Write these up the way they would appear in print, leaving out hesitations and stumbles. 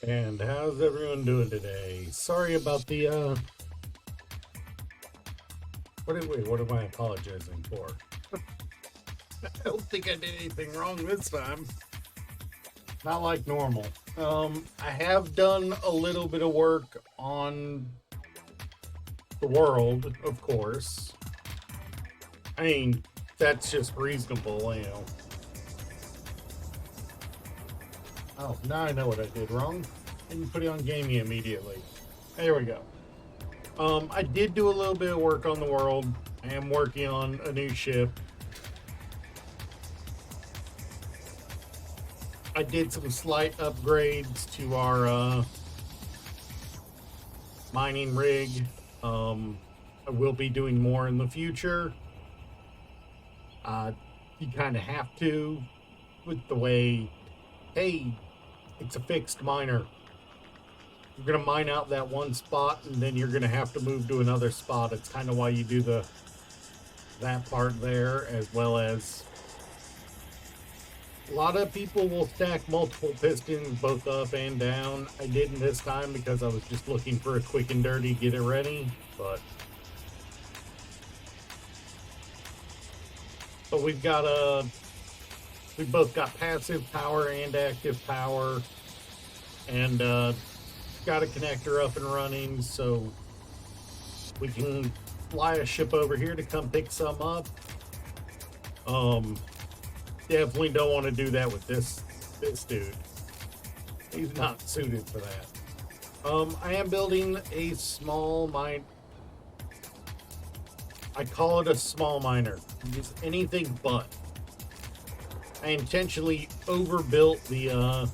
And how's everyone doing today? Sorry about the what am I apologizing for? I don't think I did anything wrong this time. Not like normal. I have done a little bit of work on the world, of course. I mean, that's just reasonable, you know. Oh, now I know what I did wrong. And put it on gaming immediately. There we go. I did do a little bit of work on the world. I am working on a new ship. I did some slight upgrades to our mining rig. I will be doing more in the future. You kind of have to, with the way, hey, it's a fixed miner. You're gonna mine out that one spot, and then you're gonna have to move to another spot. It's kind of why you do that part there, as well as a lot of people will stack multiple pistons both up and down. I didn't this time because I was just looking for a quick and dirty get it ready, but we've both got passive power and active power, and got a connector up and running, so we can fly a ship over here to come pick some up. Definitely don't want to do that with this dude. He's not suited for that. I am building a small mine. I call it a small miner. It's anything but. I intentionally overbuilt the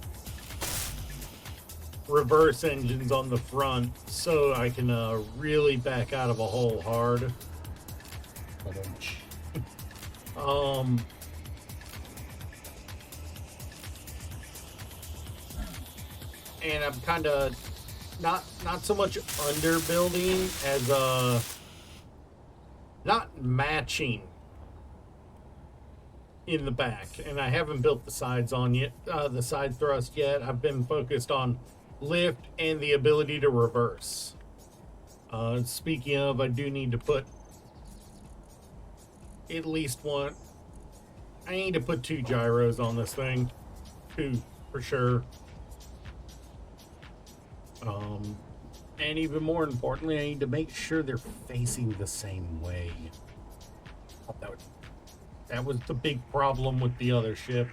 reverse engines on the front so I can really back out of a hole hard. And I'm kind of not so much underbuilding as not matching in the back, and I haven't built the sides on yet, the side thrust yet. I've been focused on lift and the ability to reverse. Speaking of, I do need to put at least one. I need to put 2 gyros on this thing, 2 for sure. And even more importantly, I need to make sure they're facing the same way. That was the big problem with the other ship.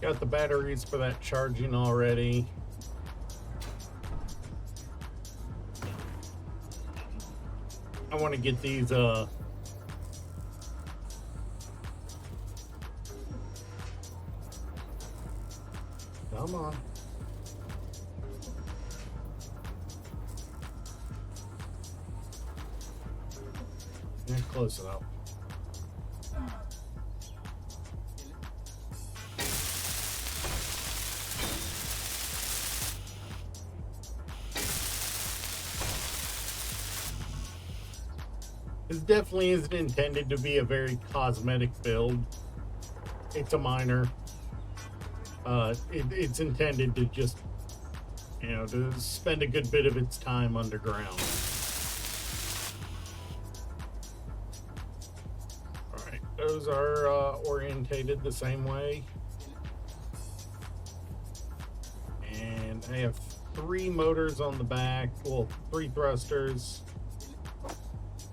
Got the batteries for that charging already. I want to get these come on. Yeah, close enough. This definitely isn't intended to be a very cosmetic build. It's a miner. It's intended to just, to spend a good bit of its time underground. All right, those are orientated the same way. And I have 3 motors on the back, well, 3 thrusters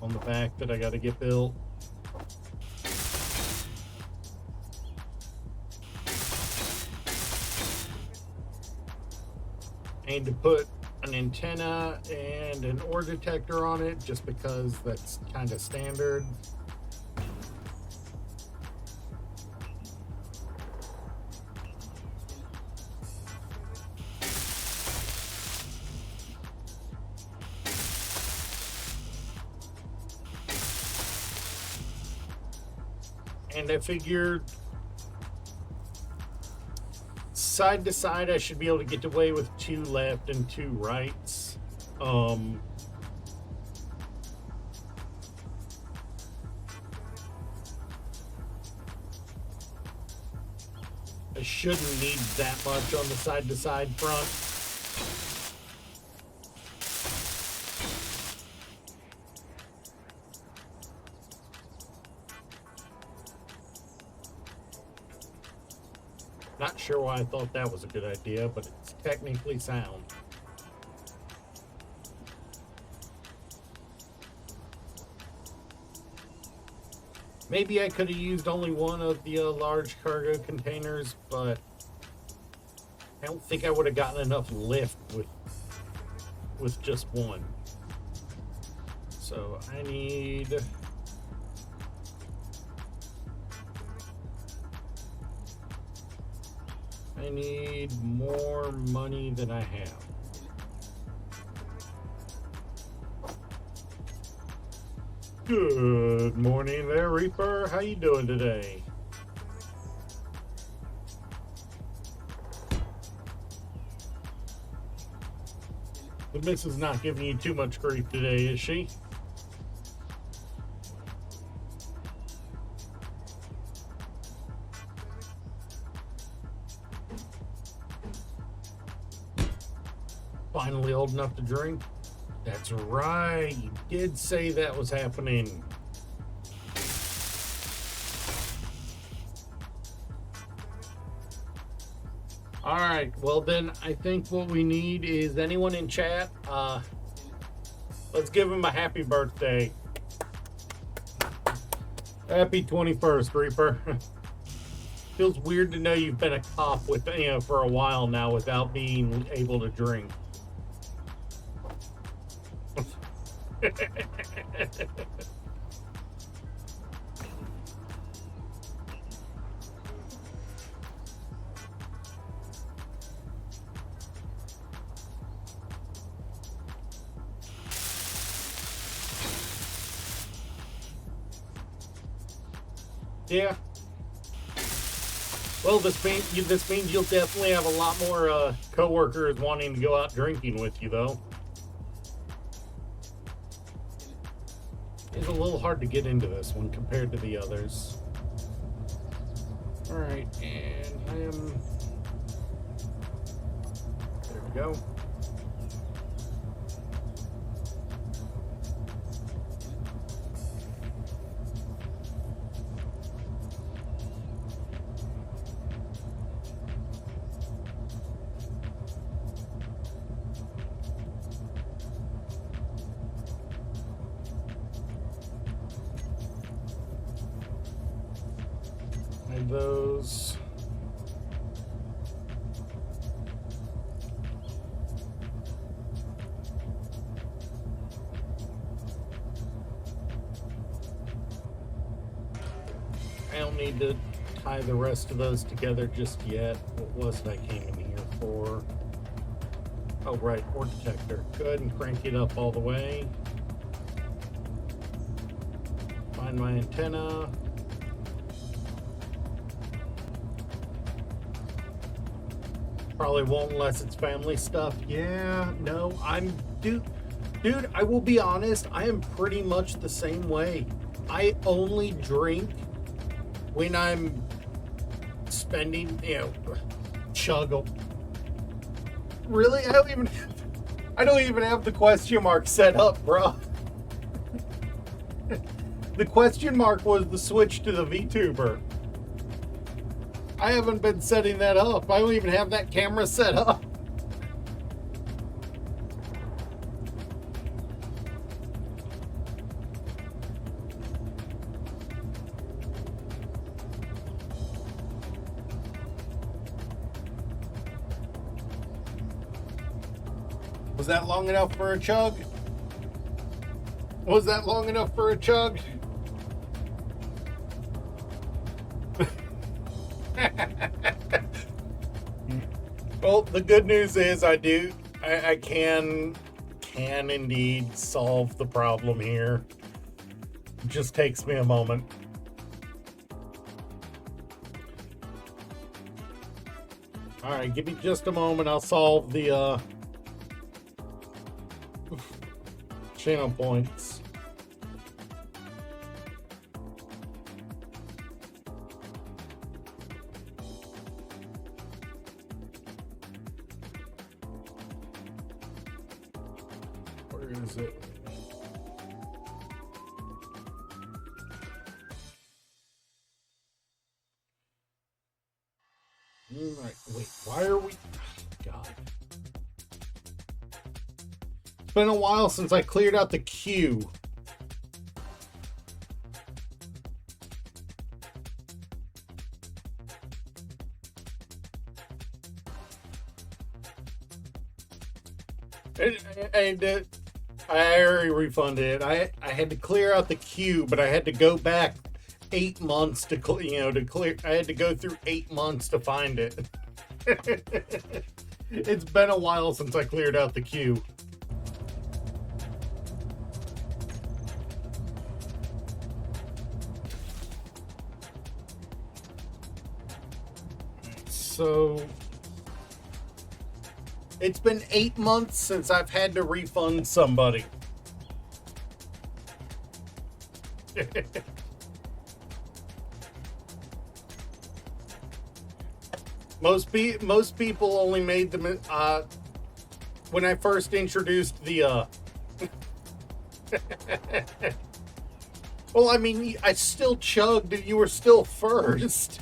on the back that I got to get built. I need to put an antenna and an ore detector on it just because that's kind of standard. And I figured side to side, I should be able to get away with 2 left and 2 rights. I shouldn't need that much on the side to side front. Not sure why I thought that was a good idea, but it's technically sound. Maybe I could have used only one of the large cargo containers, but I don't think I would have gotten enough lift with just one. So I need... more money than I have. Good morning there, Reaper. How you doing today? The missus not giving you too much grief today, is she? Finally old enough to drink? That's right, you did say that was happening. All right, well then I think what we need is anyone in chat, let's give him a happy birthday. Happy 21st, Reaper. Feels weird to know you've been a cop with, for a while now without being able to drink. Yeah. Well, this means you'll definitely have a lot more coworkers wanting to go out drinking with you, though. It's a little hard to get into this one compared to the others. All right, and I am... There we go. Those I don't need to tie the rest of those together just yet. What was it I came in here for? Oh right, ore detector. Go ahead and crank it up all the way. Find my antenna. Probably won't unless it's family stuff. Yeah, no, dude, I will be honest, I am pretty much the same way. I only drink when I'm spending, chug. Really? I don't even have the question mark set up, bro. The question mark was the switch to the VTuber. I haven't been setting that up. I don't even have that camera set up. Was that long enough for a chug? Was that long enough for a chug? Well, the good news is I can indeed solve the problem here. It just takes me a moment. Alright, give me just a moment. I'll solve the channel points. Where is it? Right, wait, why are we... God. It's been a while since I cleared out the queue. I already refunded it. I had to clear out the queue, but I had to go back 8 months to clear. I had to go through 8 months to find it. It's been a while since I cleared out the queue. So it's been 8 months since I've had to refund somebody. Most people only made them when I first introduced the well, I mean, I still chugged and you were still first.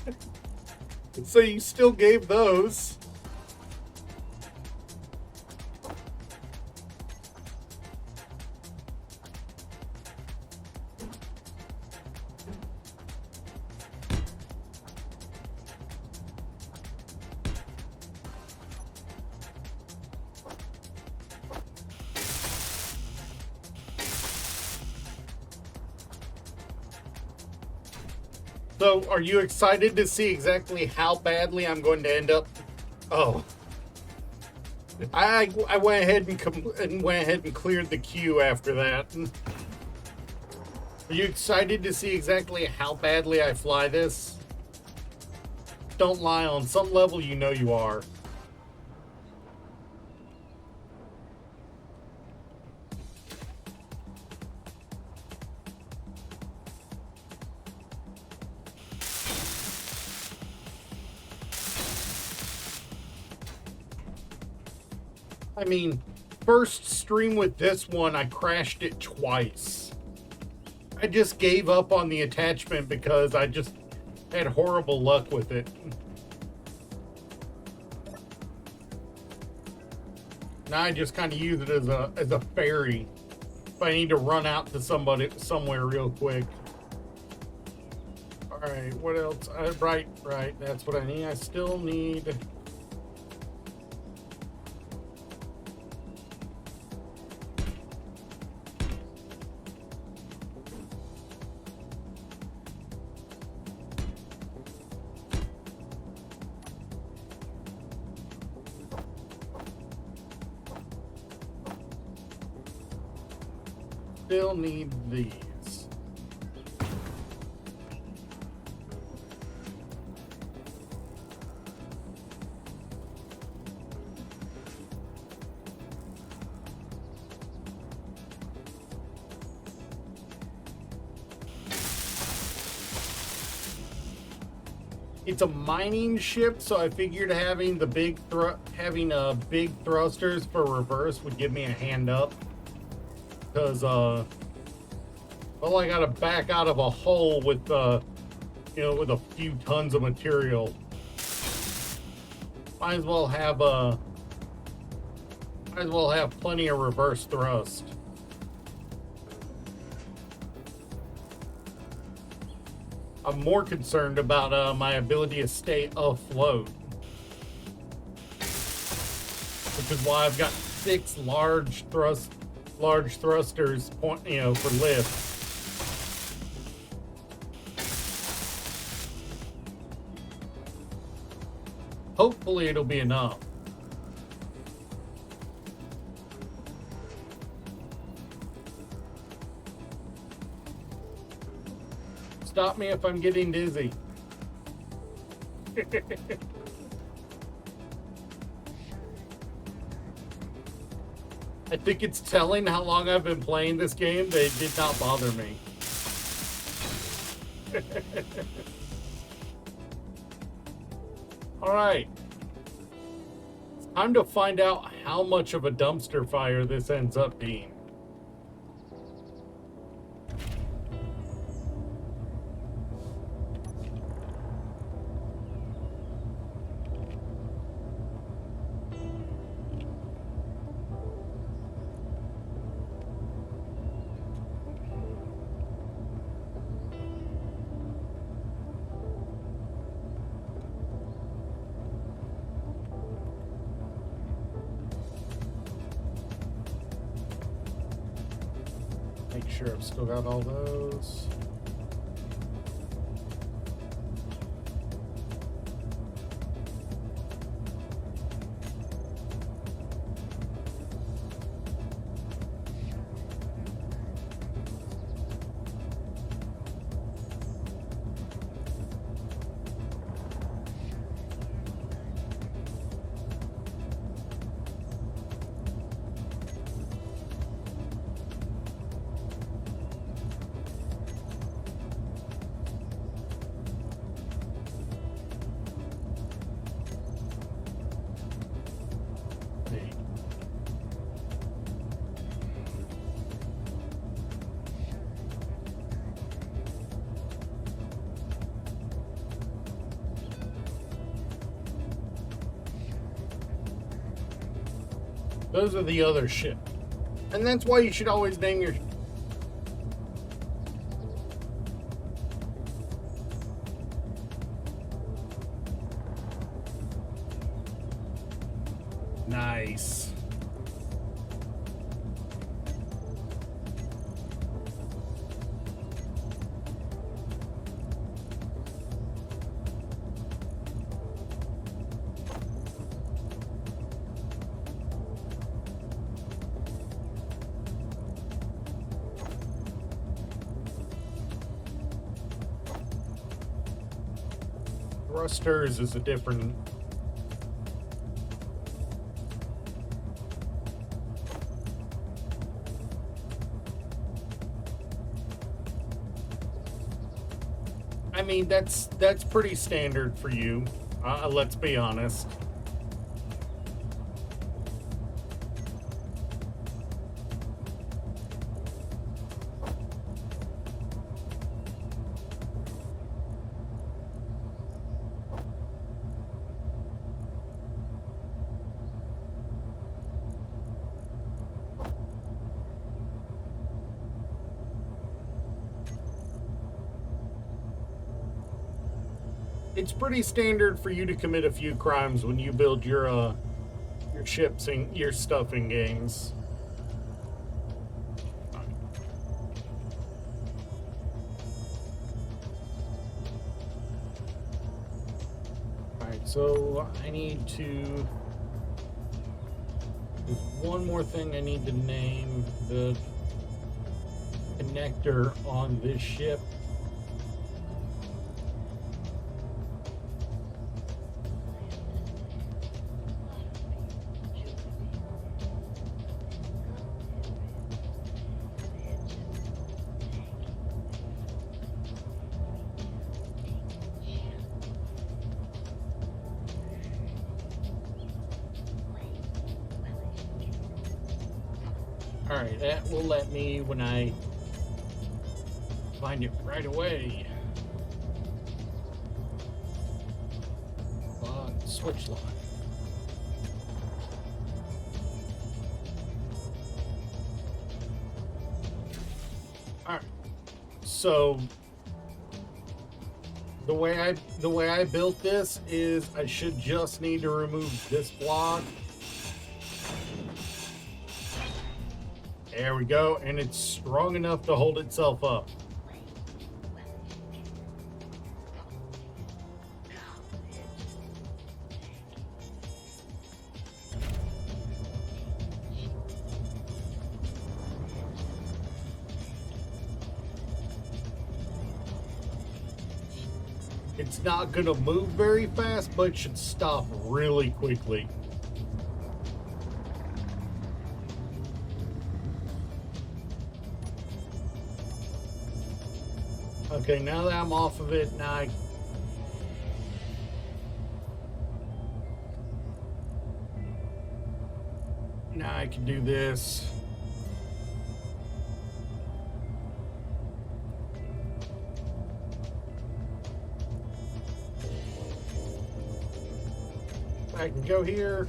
So you still gave those. So, are you excited to see exactly how badly I'm going to end up? Oh, I went ahead and cleared the queue after that. Are you excited to see exactly how badly I fly this? Don't lie, on some level you know you are. I mean, first stream with this one, I crashed it twice. I just gave up on the attachment because I just had horrible luck with it. Now I just kind of use it as a ferry if I need to run out to somewhere real quick. All right, what else? Right, that's what I need. I still need... Still need these. It's a mining ship, so I figured having the big big thrusters for reverse would give me a hand up. Because well, I gotta back out of a hole with with a few tons of material. Might as well have plenty of reverse thrust. I'm more concerned about my ability to stay afloat, which is why I've got 6 large thrusters for lift. Hopefully it'll be enough. Stop me if I'm getting dizzy. I think it's telling how long I've been playing this game. They did not bother me. All right. It's time to find out how much of a dumpster fire this ends up being. Make sure I've still got all those. Those are the other ship. And that's why you should always name your... Nice. Thrusters is a different... I mean, that's pretty standard for you. Let's be honest. It's pretty standard for you to commit a few crimes when you build your ships and your stuff in games. Alright, so I need to... There's one more thing I need to name. The connector on this ship. Alright, that will let me, when I find it right away. Switch lock. Alright, so the way I built this is I should just need to remove this block. There we go, and it's strong enough to hold itself up. It's not going to move very fast, but it should stop really quickly. Okay, now that I'm off of it, now I can do this. I can go here.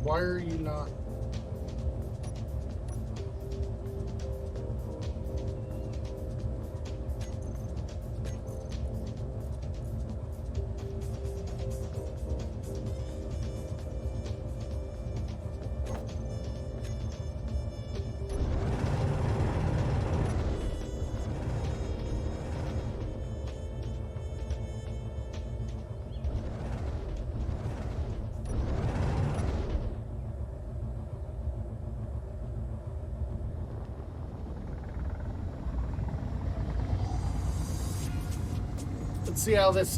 Why are you not? Let's see how this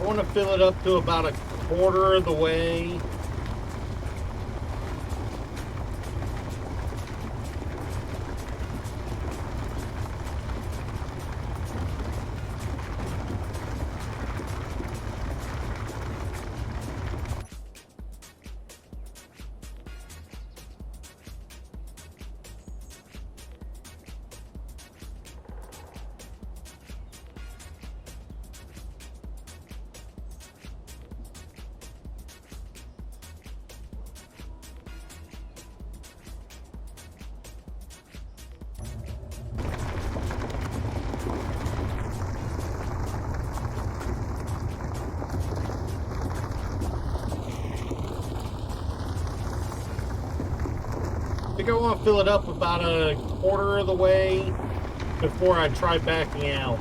I want to fill it up to about a quarter of the way. I think I want to fill it up about a quarter of the way before I try backing out.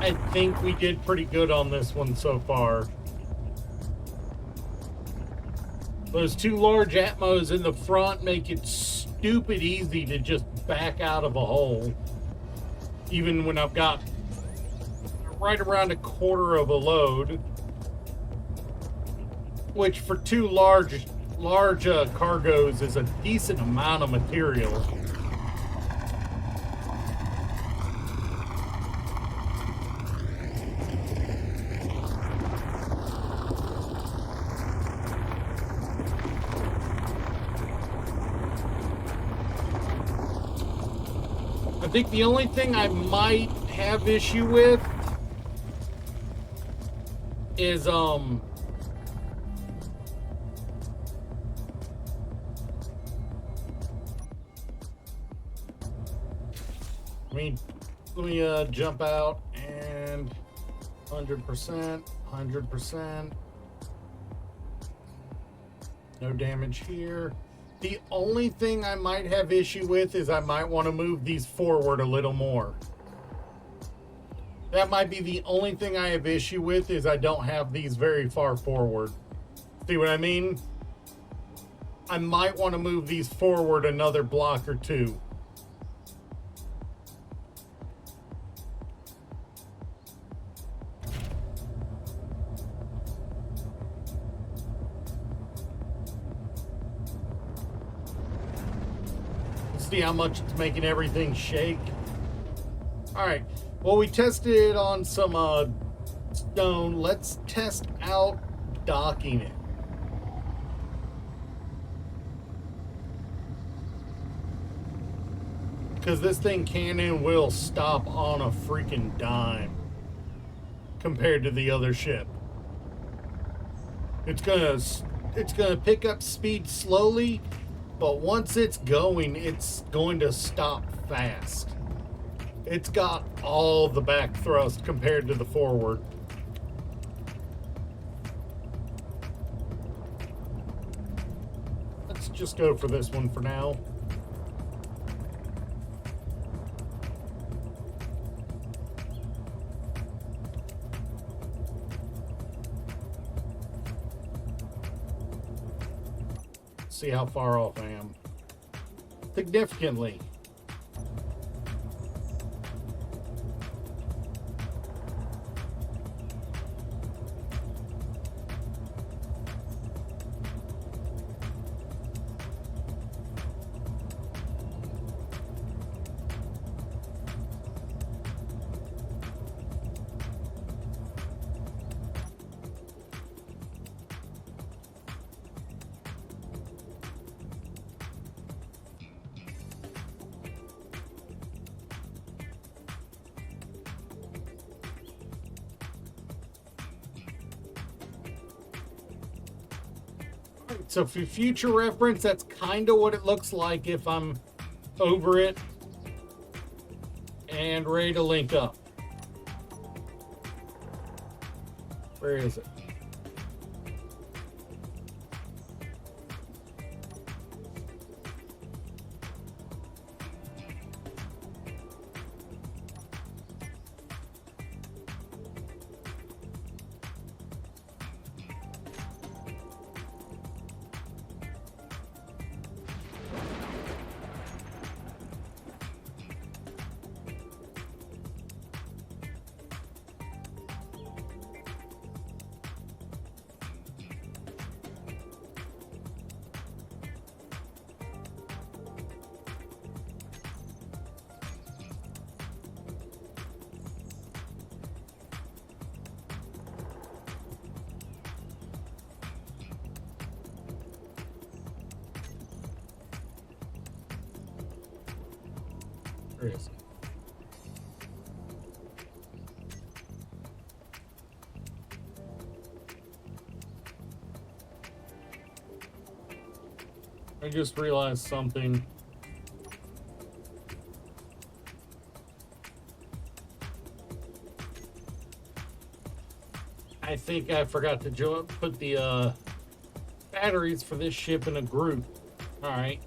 I think we did pretty good on this one so far. Those two large Atmos in the front make it stupid easy to just back out of a hole. even when I've got right around a quarter of a load, which for two large cargoes is a decent amount of material. I think the only thing I might have issue with is let me jump out and 100%. No damage here. The only thing I might have issue with is I might want to move these forward a little more. That might be the only thing I have issue with, is I don't have these very far forward. See what I mean? I might want to move these forward another block or two. See how much it's making everything shake. All right, well, we tested it on some stone. Let's test out docking it. Because this thing can and will stop on a freaking dime compared to the other ship. It's gonna pick up speed slowly, but once it's going to stop fast. It's got all the back thrust compared to the forward. Let's just go for this one for now. See how far off I am. Significantly. So for future reference, that's kind of what it looks like if I'm over it and ready to link up. Where is it? Where is it? I just realized something. I think I forgot to put the batteries for this ship in a group. All right.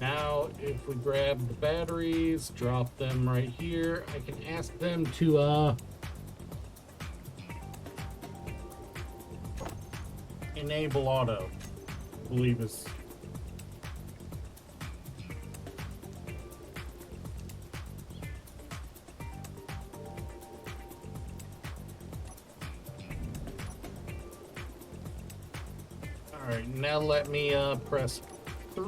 Now, if we grab the batteries, drop them right here, I can ask them to enable auto, I believe is. All right, now let me press 3.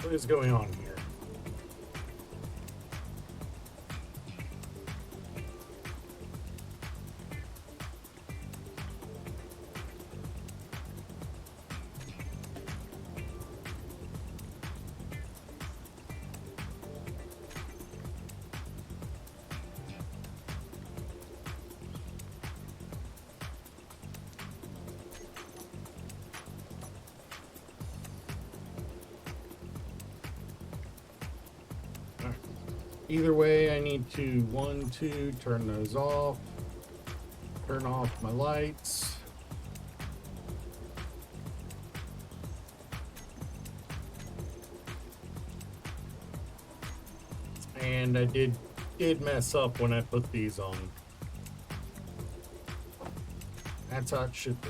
What is going on here? Either way, I need to 1, 2, turn those off, turn off my lights. And I did mess up when I put these on. That's how it should be.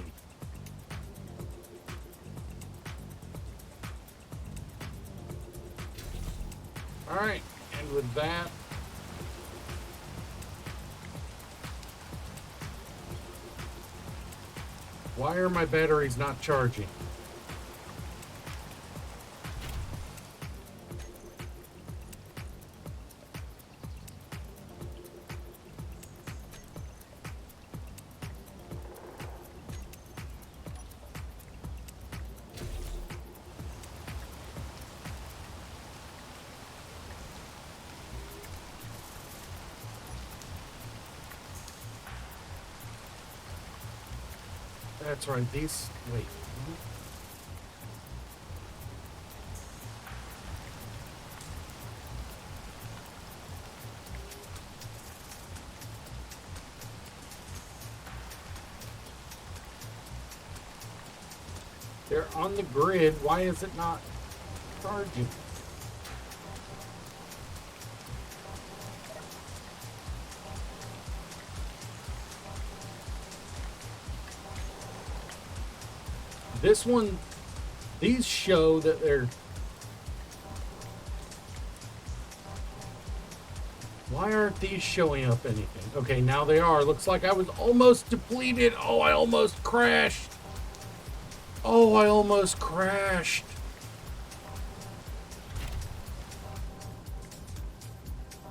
All right. And with that, why are my batteries not charging? That's right, these, wait. They're on the grid, why is it not charging? This one, these show that they're... Why aren't these showing up anything? Okay, now they are. Looks like I was almost depleted. Oh, I almost crashed. Oh, I almost crashed.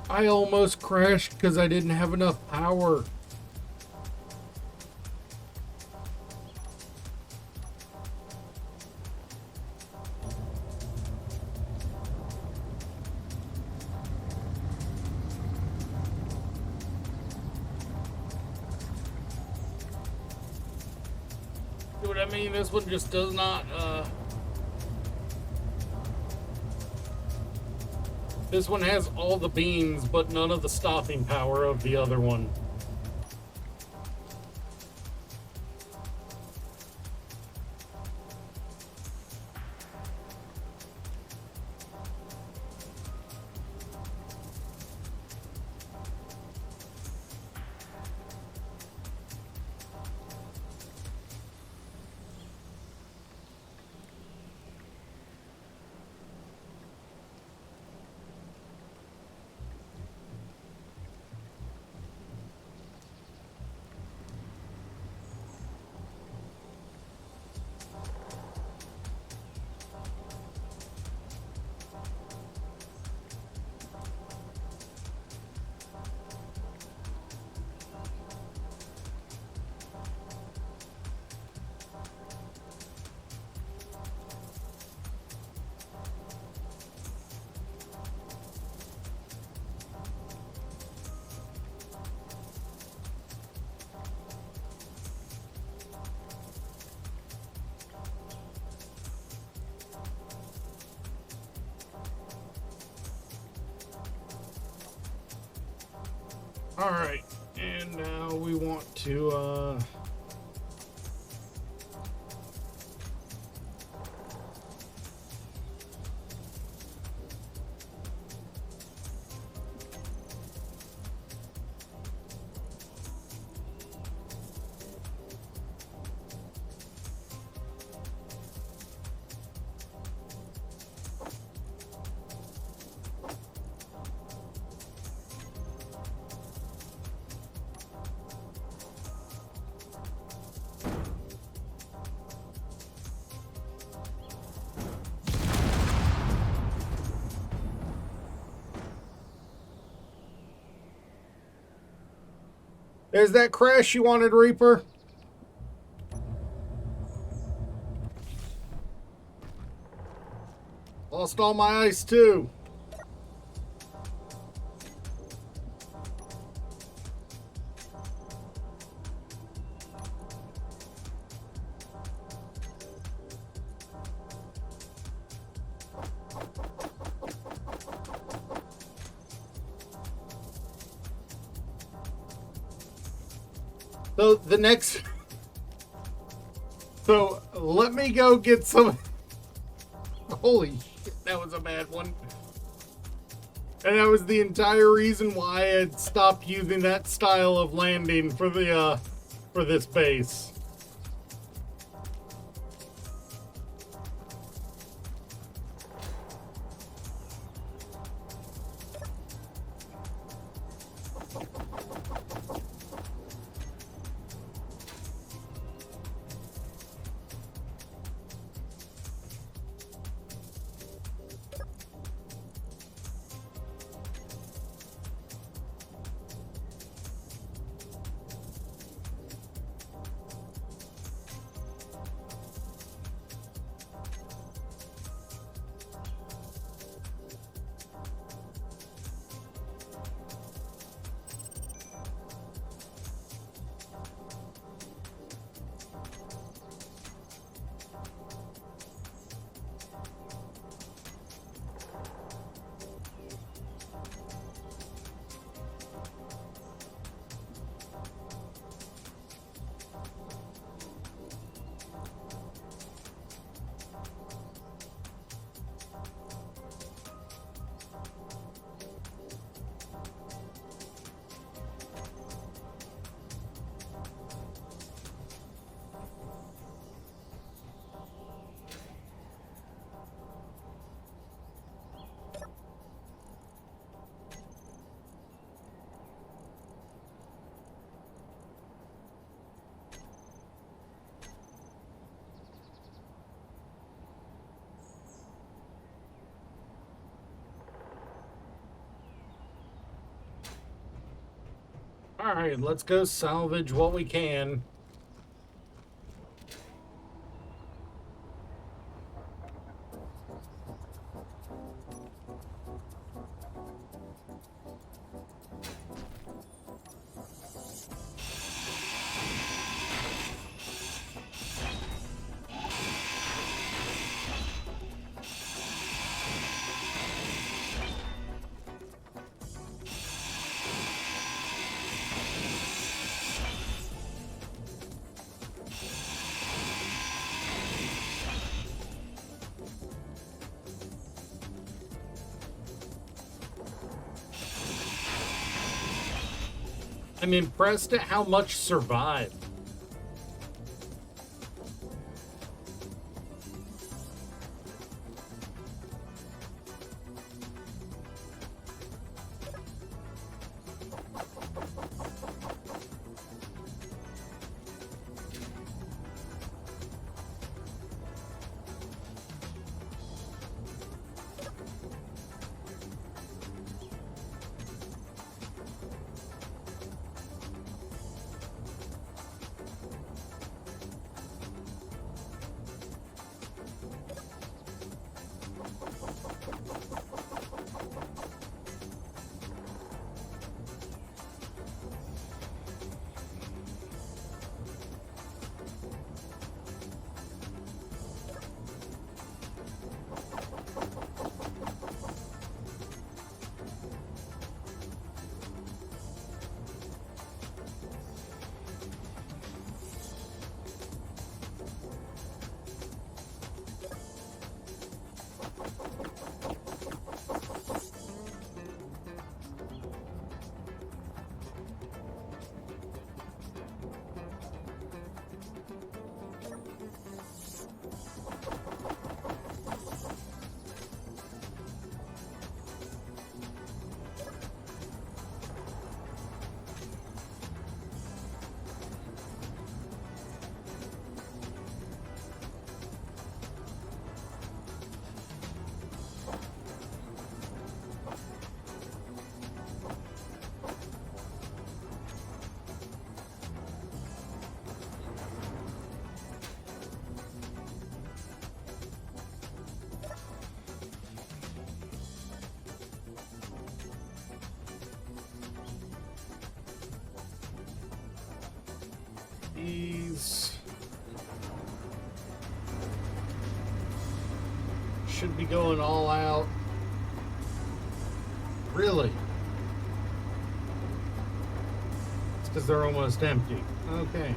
I almost crashed because I didn't have enough power. See what I mean? This one just does not, this one has all the beams, but none of the stopping power of the other one. All right, and now we want to there's that crash you wanted, Reaper. Lost all my ice too. So the next, so let me go get some. Holy shit, that was a bad one. And that was the entire reason why I had stopped using that style of landing for the for this base. All right, let's go salvage what we can. I'm impressed at how much survived. These should be going all out. Really? It's because they're almost empty. Okay.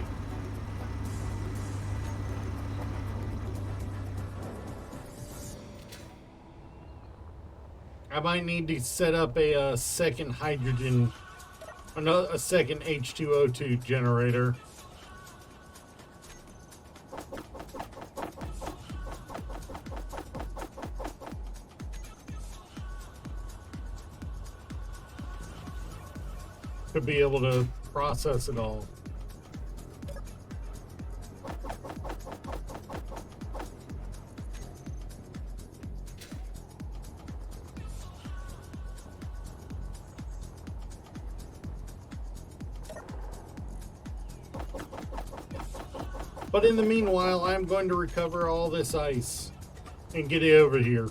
I might need to set up a second hydrogen, a second H2O2 generator. To be able to process it all. But in the meanwhile, I'm going to recover all this ice and get it over here.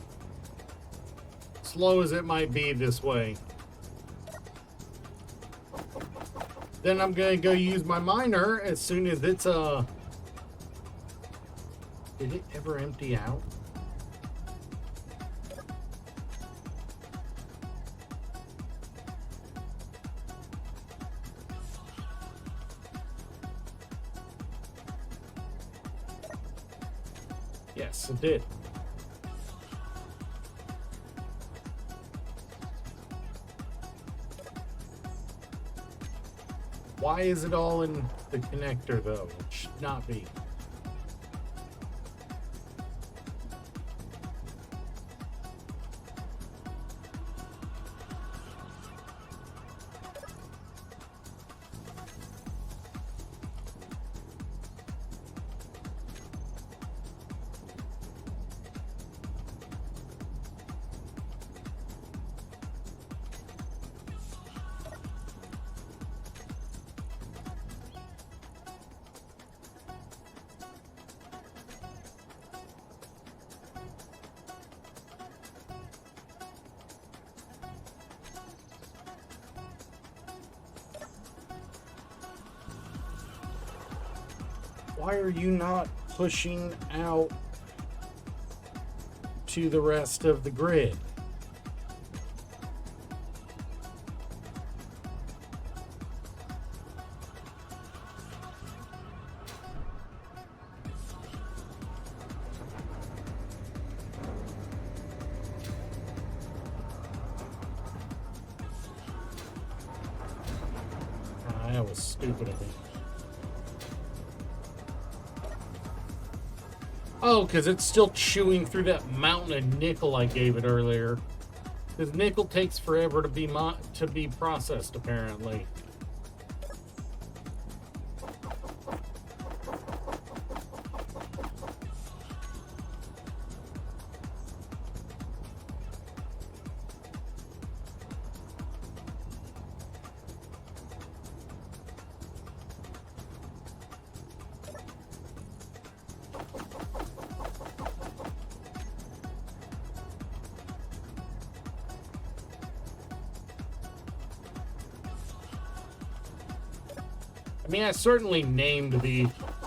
Slow as it might be this way. Then I'm going to go use my miner as soon as it's did it ever empty out? Yes, it did. Why is it all in the connector, though? It should not be. Why are you not pushing out to the rest of the grid? That was stupid of me. Oh, because it's still chewing through that mountain of nickel I gave it earlier. Because nickel takes forever to be processed, apparently. I mean, I certainly named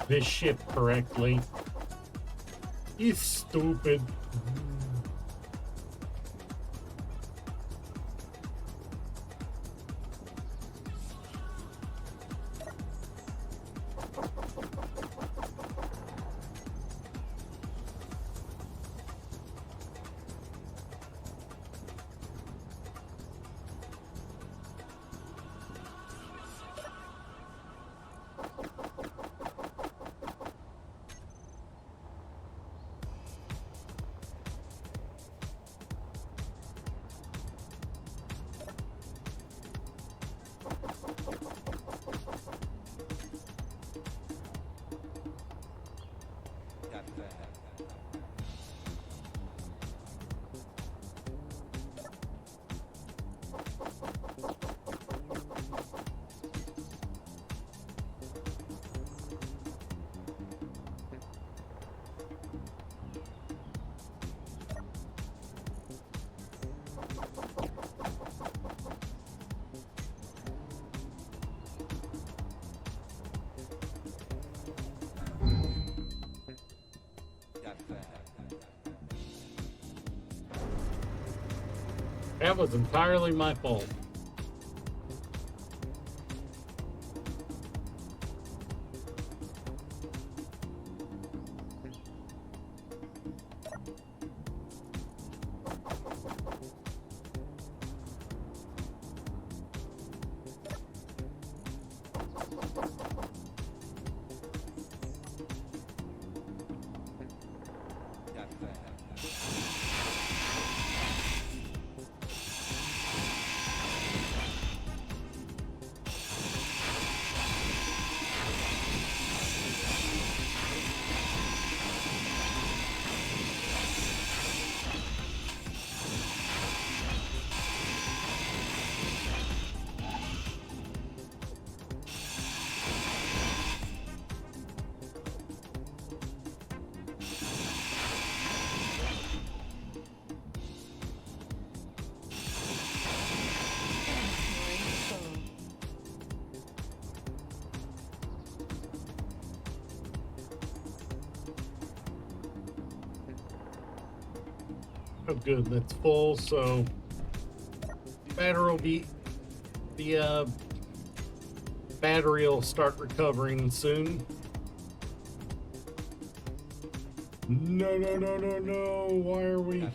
this ship correctly. You stupid. That was entirely my fault. Oh, good, that's full, so battery will be the battery will start recovering soon. No, no, no, no, no. Why are we?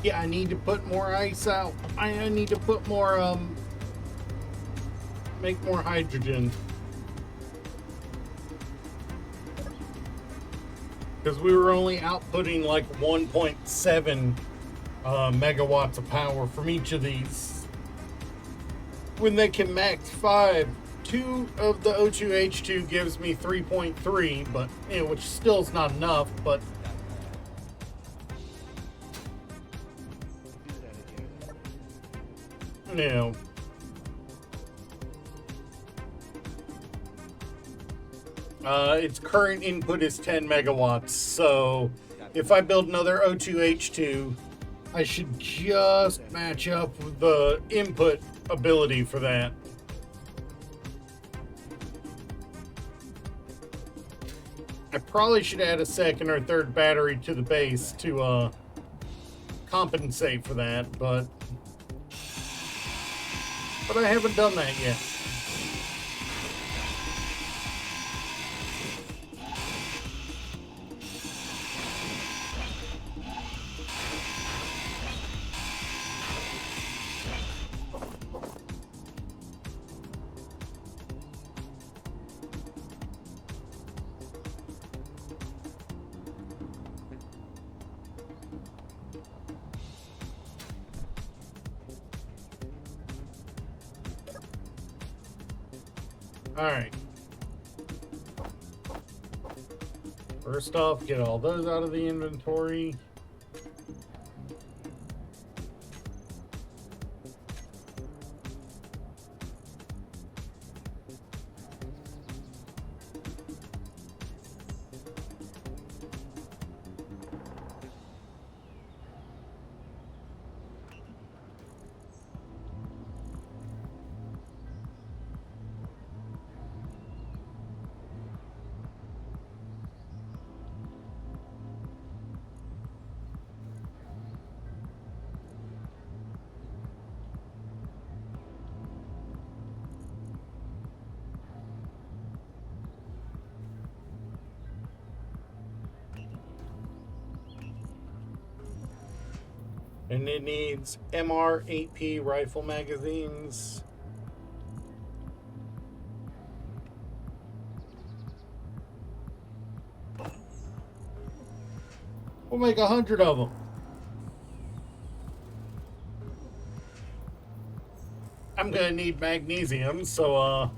Yeah, I need to put more ice out. I need to put more, make more hydrogen. Because we were only outputting like 1.7 megawatts of power from each of these. When they can max 5, 2 of the O2H2 gives me 3.3, but, you know, which still is not enough, but you know, its current input is 10 megawatts, so if I build another O2H2, I should just match up with the input ability for that. I probably should add a second or third battery to the base to compensate for that, but I haven't done that yet. All right. First off, get all those out of the inventory. And it needs MR8P rifle magazines. We'll make 100 of them. I'm gonna need magnesium, so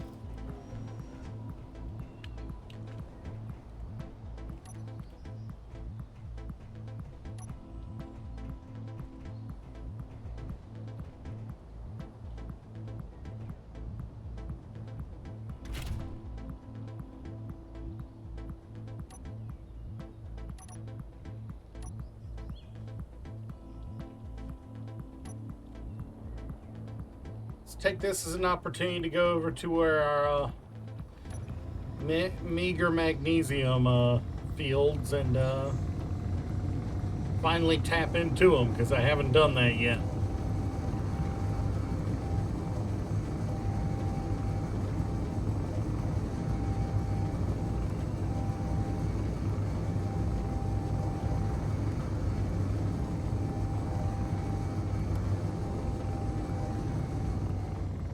let's take this as an opportunity to go over to where our meager magnesium fields and finally tap into them, because I haven't done that yet.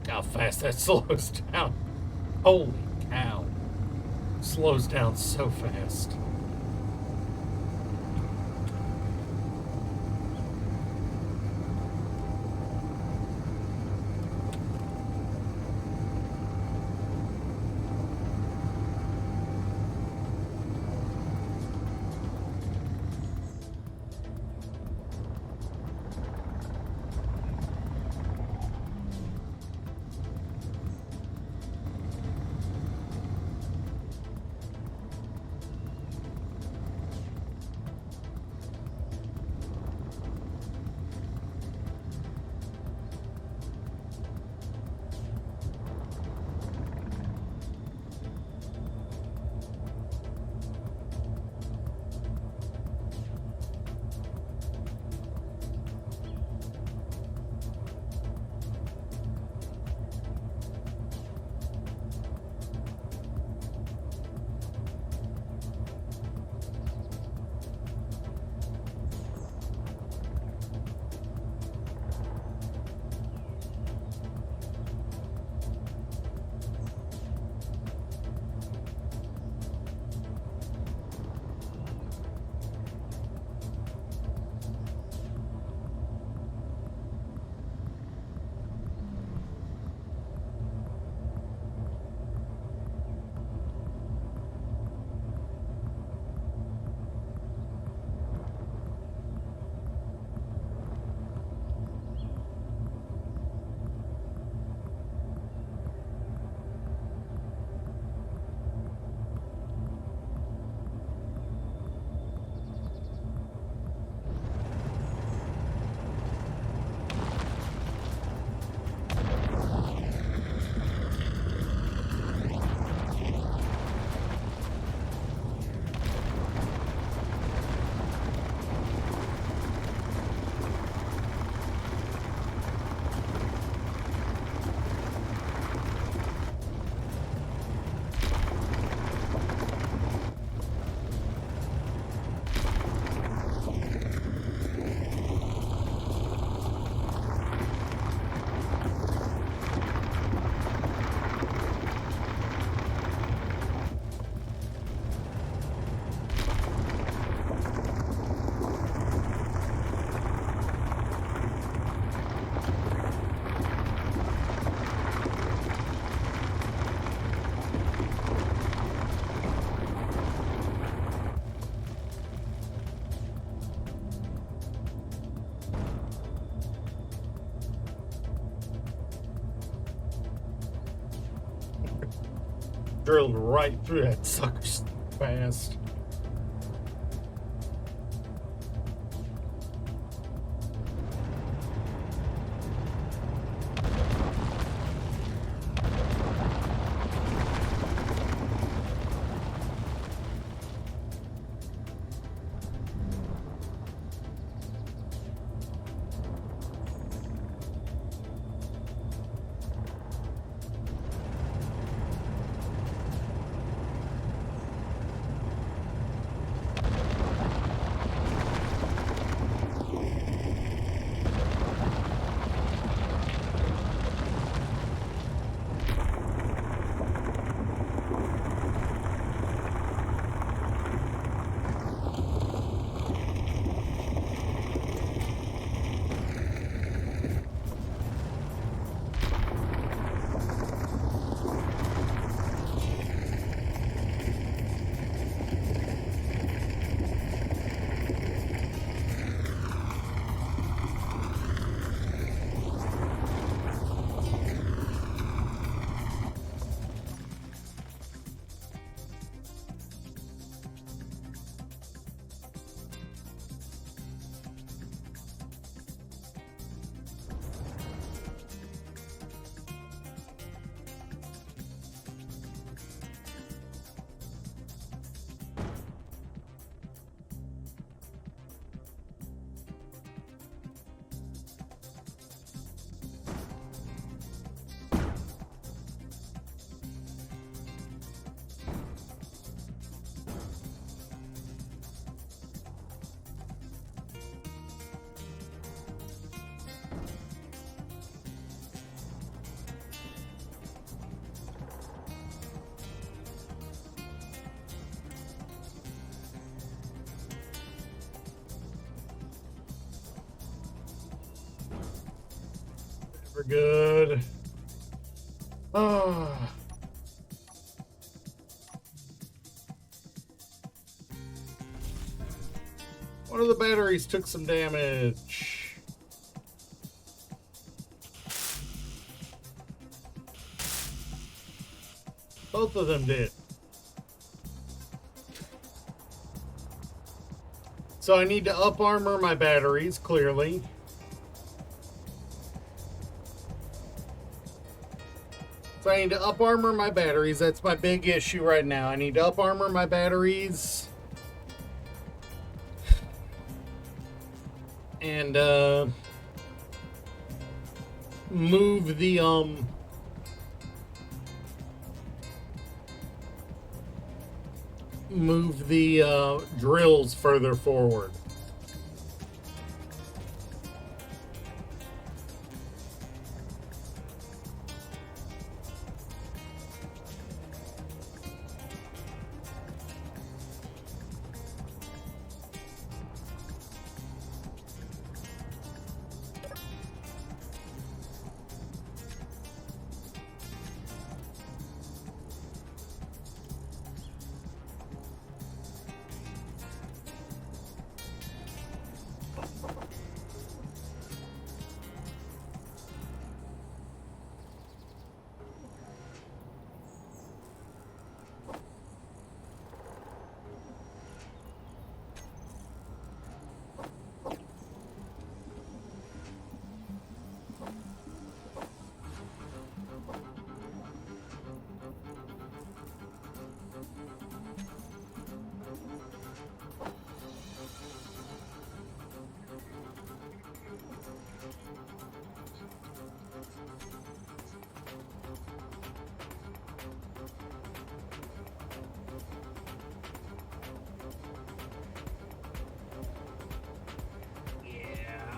How fast that slows down. Holy cow. Slows down so fast. Drilled right through that sucker fast. We're good. Oh. One of the batteries took some damage. Both of them did. So I need to up armor my batteries, clearly. So I need to up armor my batteries. That's my big issue right now. I need to up armor my batteries. And move the drills further forward.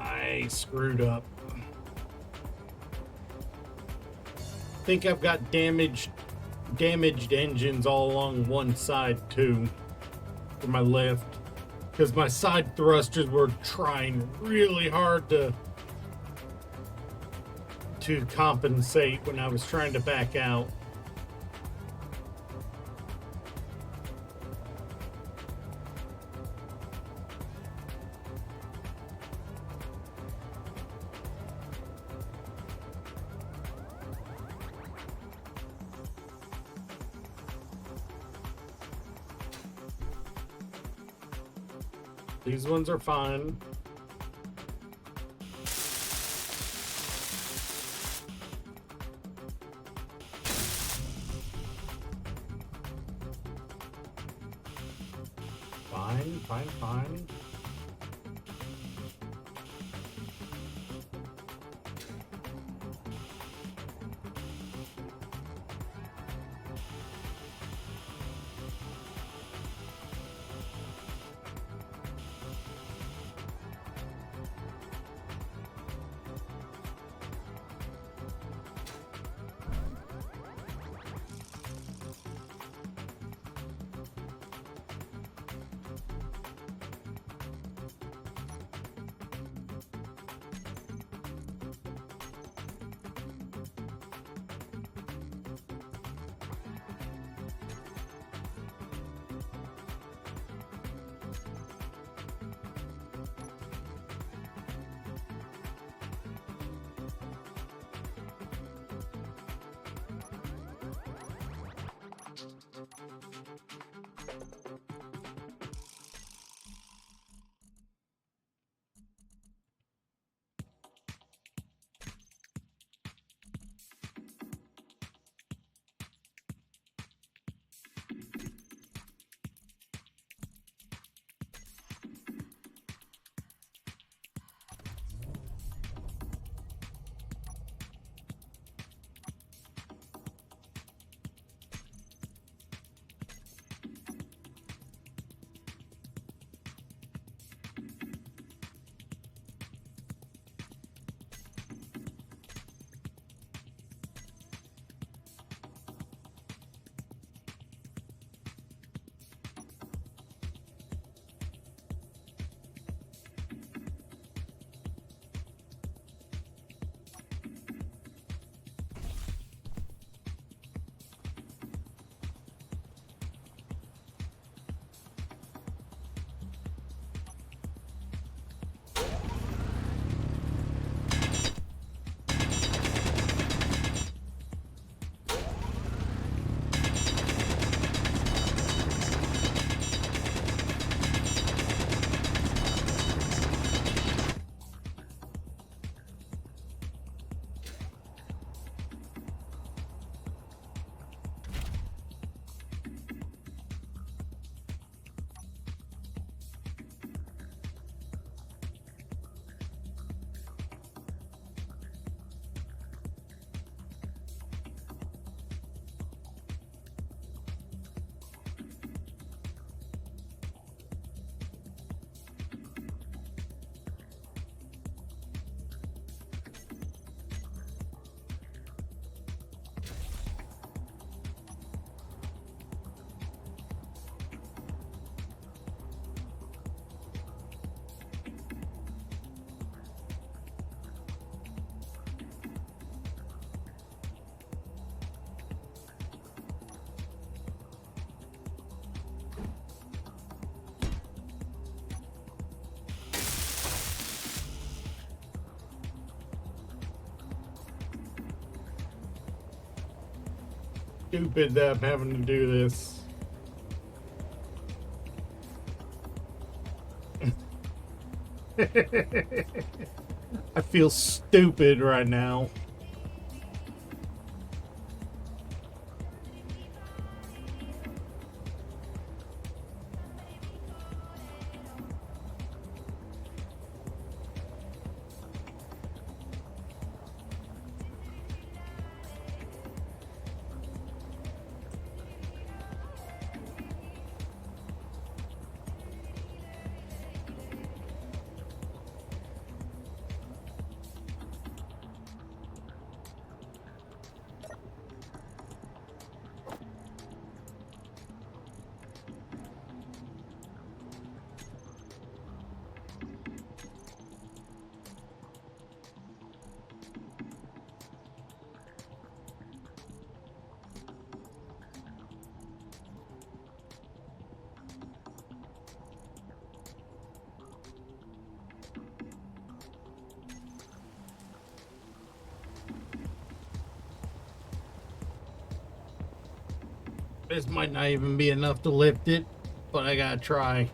I screwed up. I think I've got damaged engines all along one side too, for my lift, because my side thrusters were trying really hard to compensate when I was trying to back out. These ones are fine. Fine. stupid that I'm having to do this. I feel stupid right now. This might not even be enough to lift it, but I gotta try.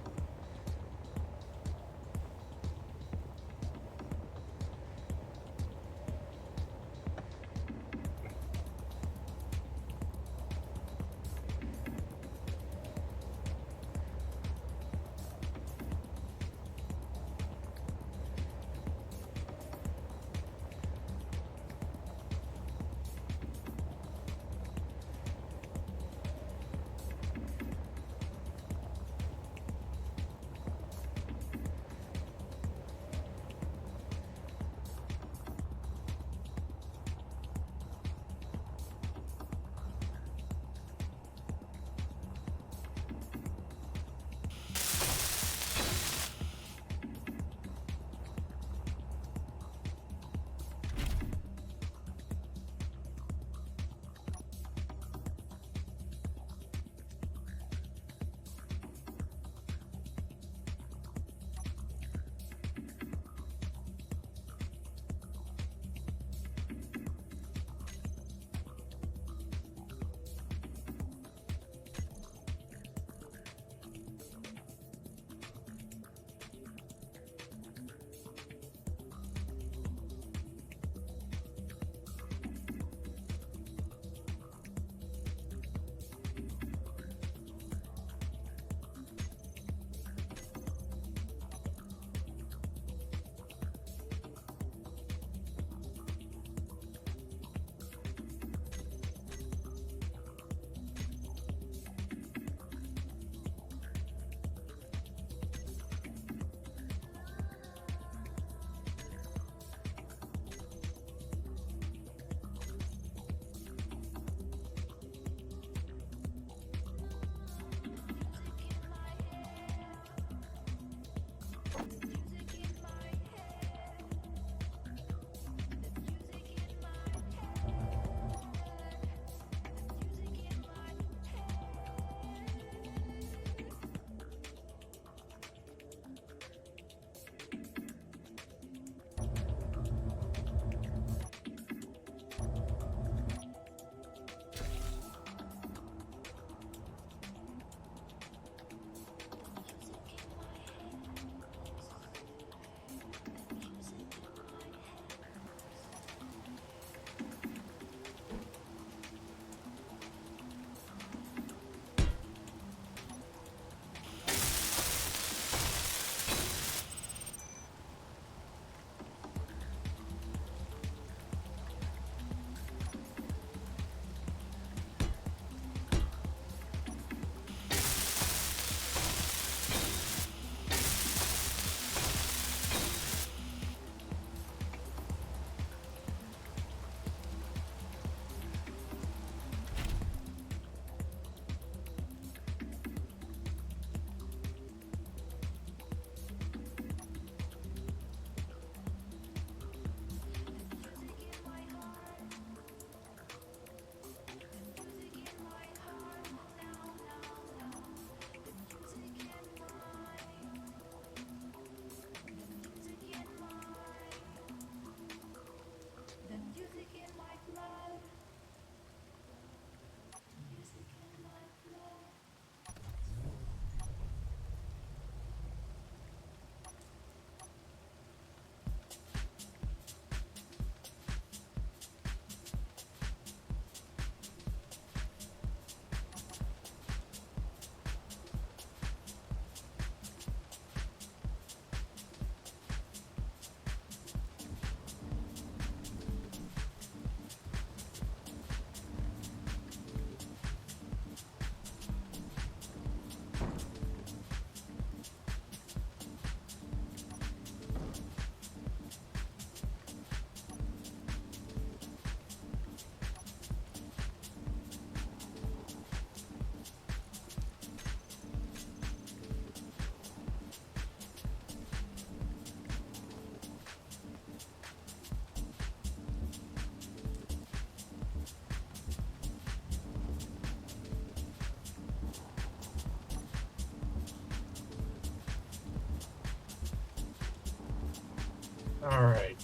Alright.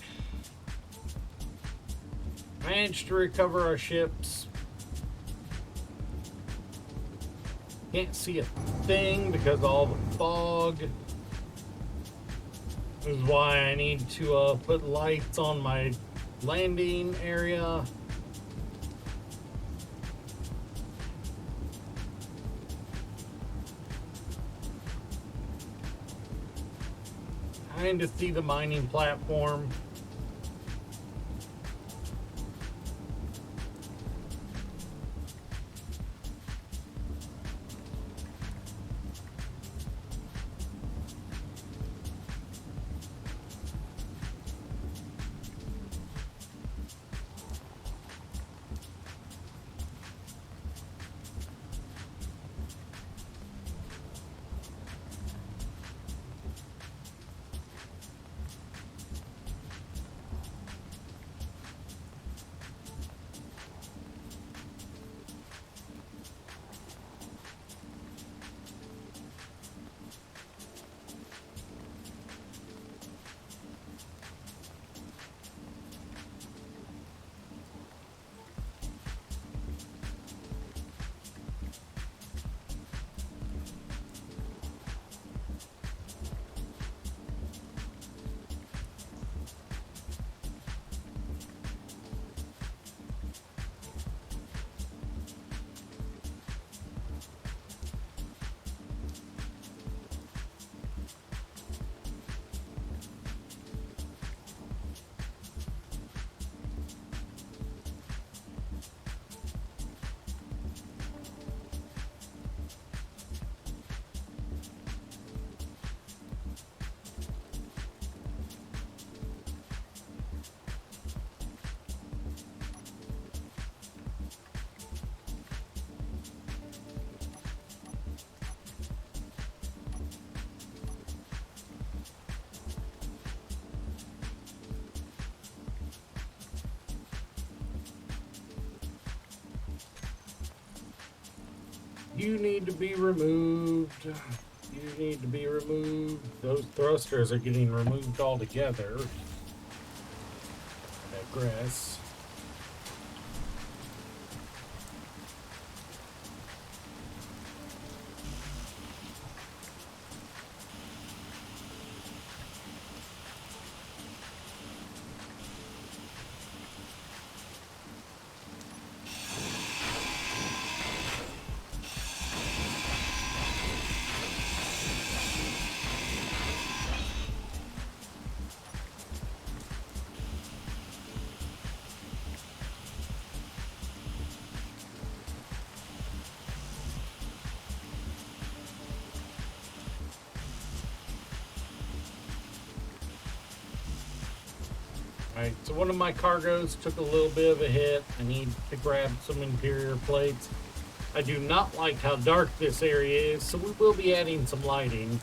Managed to recover our ships. Can't see a thing because of all the fog. This is why I need to put lights on my landing area. Trying to see the mining platform. You need to be removed. You need to be removed. Those thrusters are getting removed altogether. I digress. Alright, so one of my cargoes took a little bit of a hit. I need to grab some interior plates. I do not like how dark this area is, so we will be adding some lighting.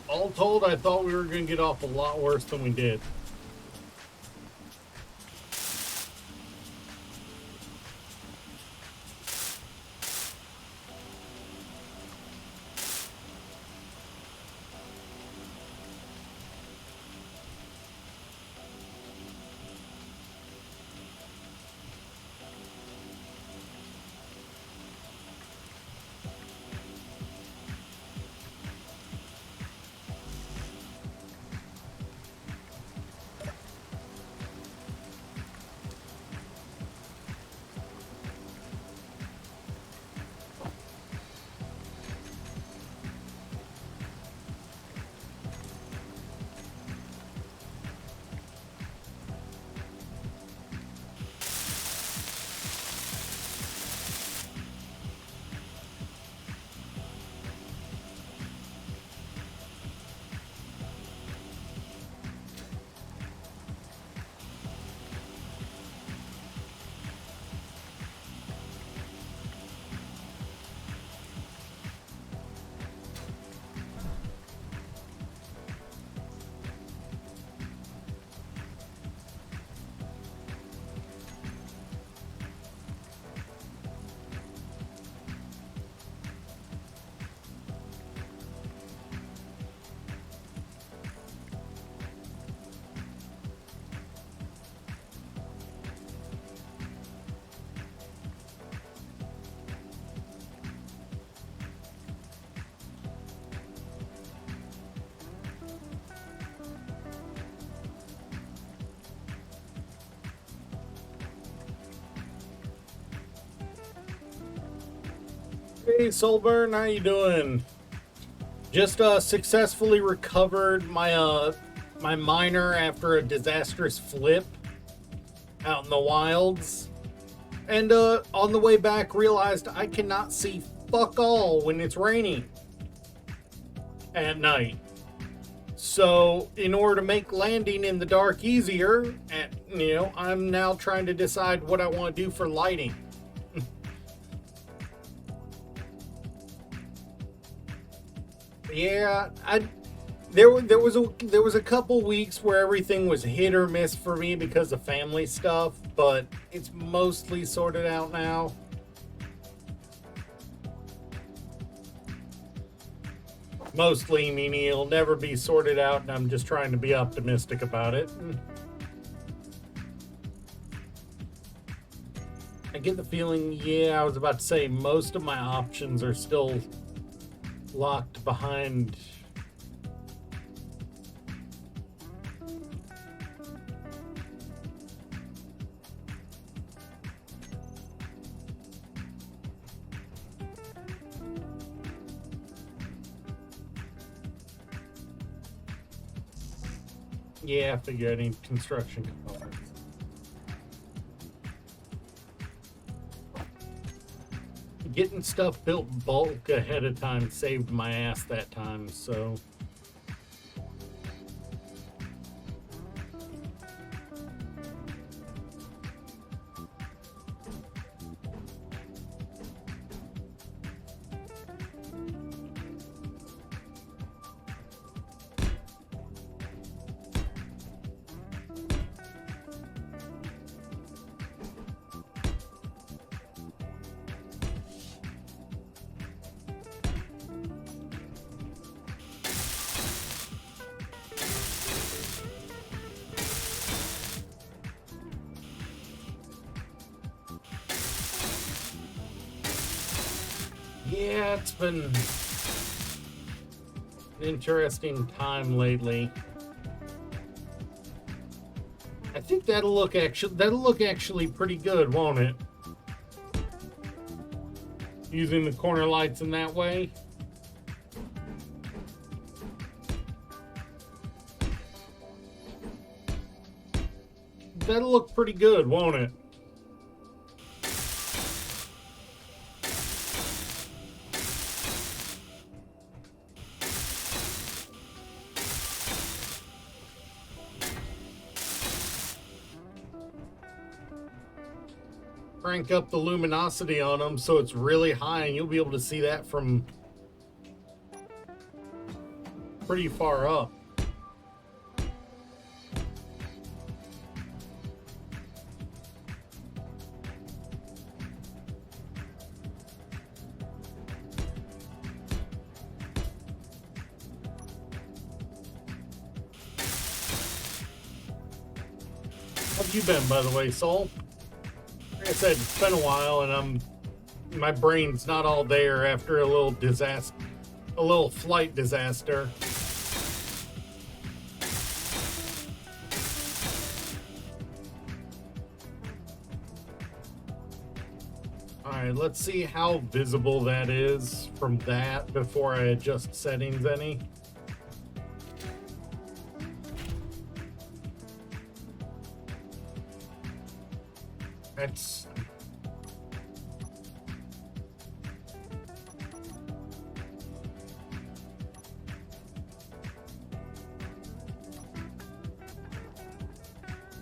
All told, I thought we were going to get off a lot worse than we did. Hey Solburn, how you doing? Just successfully recovered my miner after a disastrous flip out in the wilds. And on the way back realized I cannot see fuck all when it's raining at night. So in order to make landing in the dark easier, I'm now trying to decide what I want to do for lighting. Yeah, there was a couple weeks where everything was hit or miss for me because of family stuff, but it's mostly sorted out now. Mostly meaning it'll never be sorted out, and I'm just trying to be optimistic about it. I get the feeling, I was about to say most of my options are still locked behind. Yeah, I figure I need construction components. Getting stuff built bulk ahead of time saved my ass that time, so. Yeah, it's been an interesting time lately. I think that'll look actually pretty good, won't it? Using the corner lights in that way. That'll look pretty good, won't it? Crank up the luminosity on them so it's really high, and you'll be able to see that from pretty far up. How have you been, by the way, Soul? Like I said, it's been a while, and my brain's not all there after a little flight disaster. Alright, let's see how visible that is from that before I adjust settings any. That's...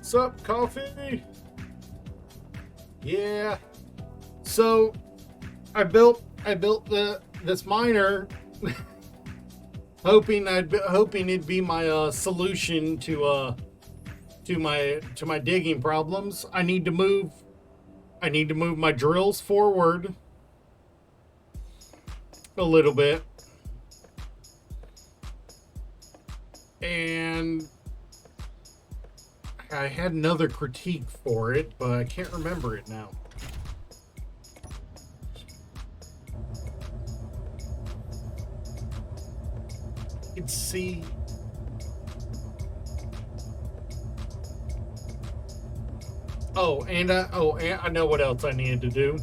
Sup, coffee? Yeah. So I built this miner hoping it'd be my solution to my digging problems. I need to move my drills forward a little bit. And I had another critique for it, but I can't remember it now. You can see. And I know what else I needed to do.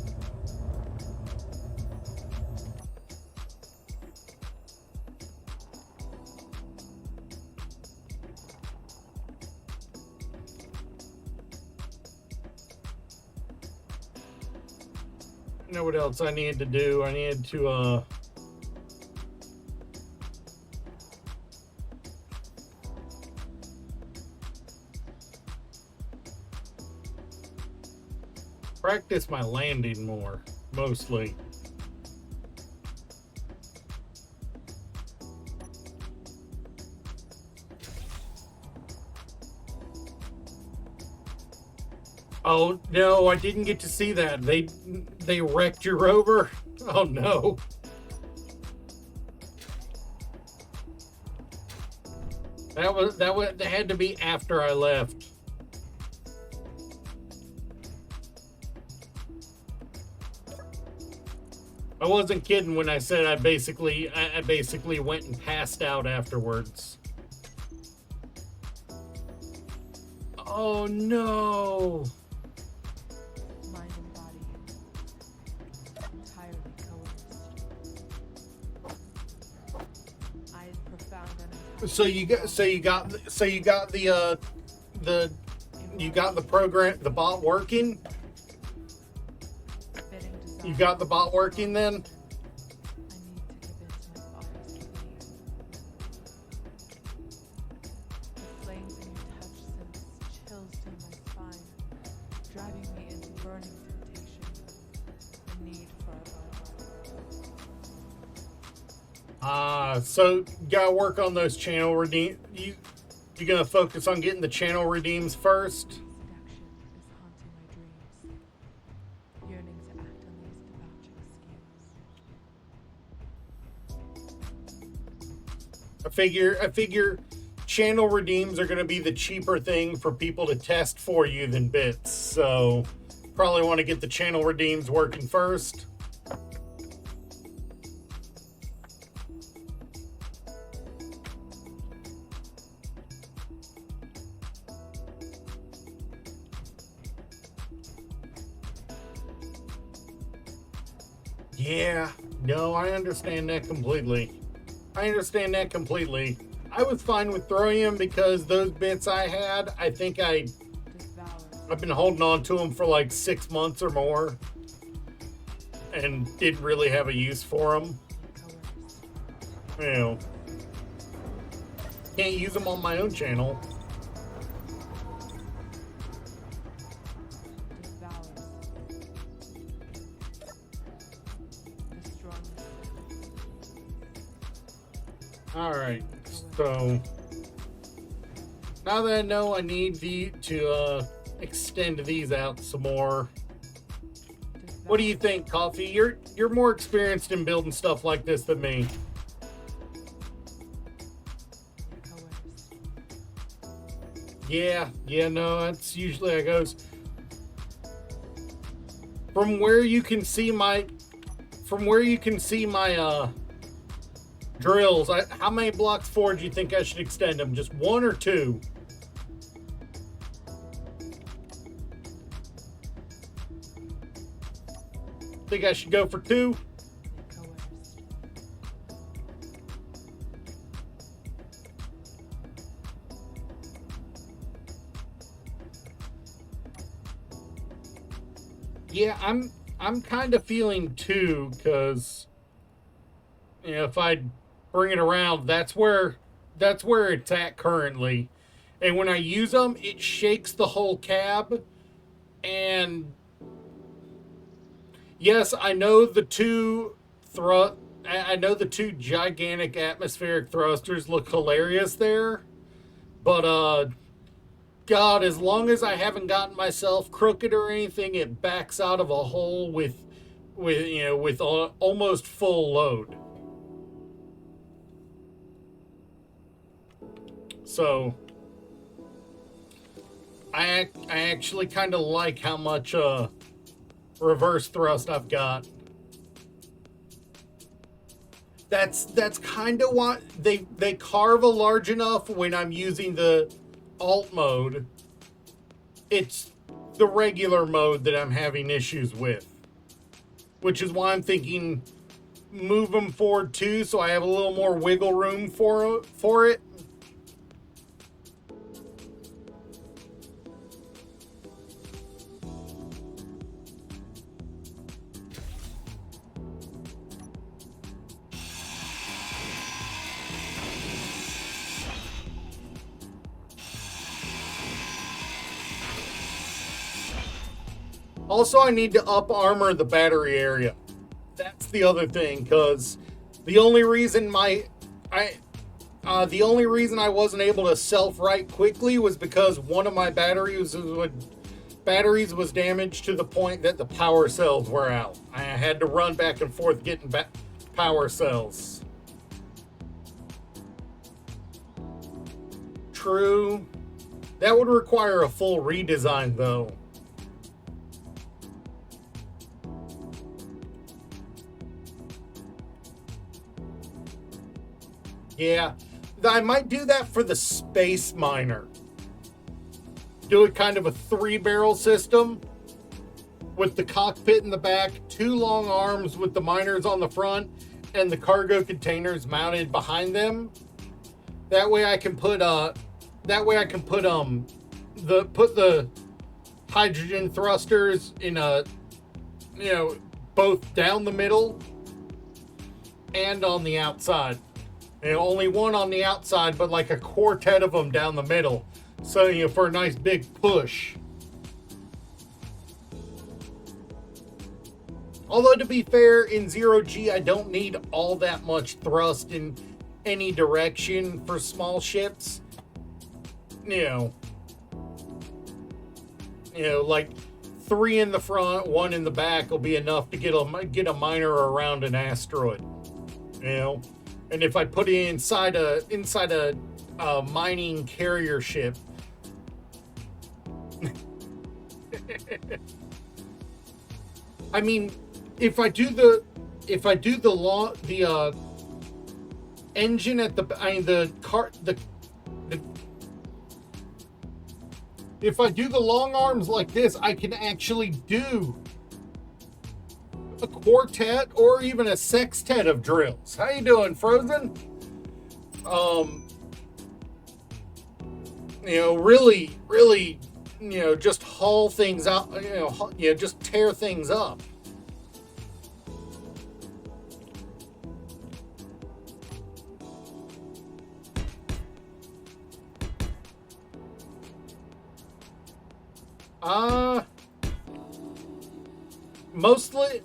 You know what else I needed to do? I needed to practice my landing more, mostly. Oh no, I didn't get to see that. They wrecked your rover. Oh no. That had to be after I left. I wasn't kidding when I said I basically went and passed out afterwards. Oh no. Mind and body entirely coerced. I had profound and So you got the program, the bot working? You got the bot working then? I need to give in to my father's beliefs. The flames in your touch sends chills down my spine, driving me into burning temptation. The need for a rival. So you gotta work on those channel redeem. You gonna focus on getting the channel redeems first? Seduction is haunting my dreams, yearning to act on these debaucherous schemes. I figure channel redeems are gonna be the cheaper thing for people to test for you than bits. So probably want to get the channel redeems working first. Yeah, no, I understand that completely. I was fine with throwing them because those bits I had, I think I've been holding on to them for like 6 months or more and didn't really have a use for them. You know, can't use them on my own channel. Alright, so now that I know I need to extend these out some more, what do you think, Coffee? You're more experienced in building stuff like this than me. Yeah, no, that's usually how it goes. From where you can see my drills, how many blocks forward do you think I should extend them? Just 1 or 2? Think I should go for 2? Yeah, I'm kind of feeling 2 because, you know, if I bring it around, that's where it's at currently, and when I use them, it shakes the whole cab. And yes, I know the two gigantic atmospheric thrusters look hilarious there, but God, as long as I haven't gotten myself crooked or anything, it backs out of a hole with almost full load. So I actually kind of like how much reverse thrust I've got. That's kind of why they carve a large enough when I'm using the alt mode. It's the regular mode that I'm having issues with, which is why I'm thinking move them forward too, so I have a little more wiggle room for it. Also, I need to up armor the battery area. That's the other thing, because the only reason the only reason I wasn't able to self-right quickly was because one of my batteries was damaged to the point that the power cells were out. I had to run back and forth getting power cells. True. That would require a full redesign, though. Yeah, I might do that for the Space Miner. Do it kind of a 3-barrel system with the cockpit in the back, 2 long arms with the miners on the front, and the cargo containers mounted behind them. That way I can put the hydrogen thrusters in both down the middle and on the outside. Only one on the outside, but like a quartet of them down the middle. So, for a nice big push. Although, to be fair, in Zero-G, I don't need all that much thrust in any direction for small ships. Like 3 in the front, 1 in the back will be enough to get a miner around an asteroid. And if I put it inside a mining carrier ship, I mean, if I do the engine at if I do the long arms like this, I can actually do a quartet or even a sextet of drills. How you doing, Frozen? Really, just haul things out, just tear things up.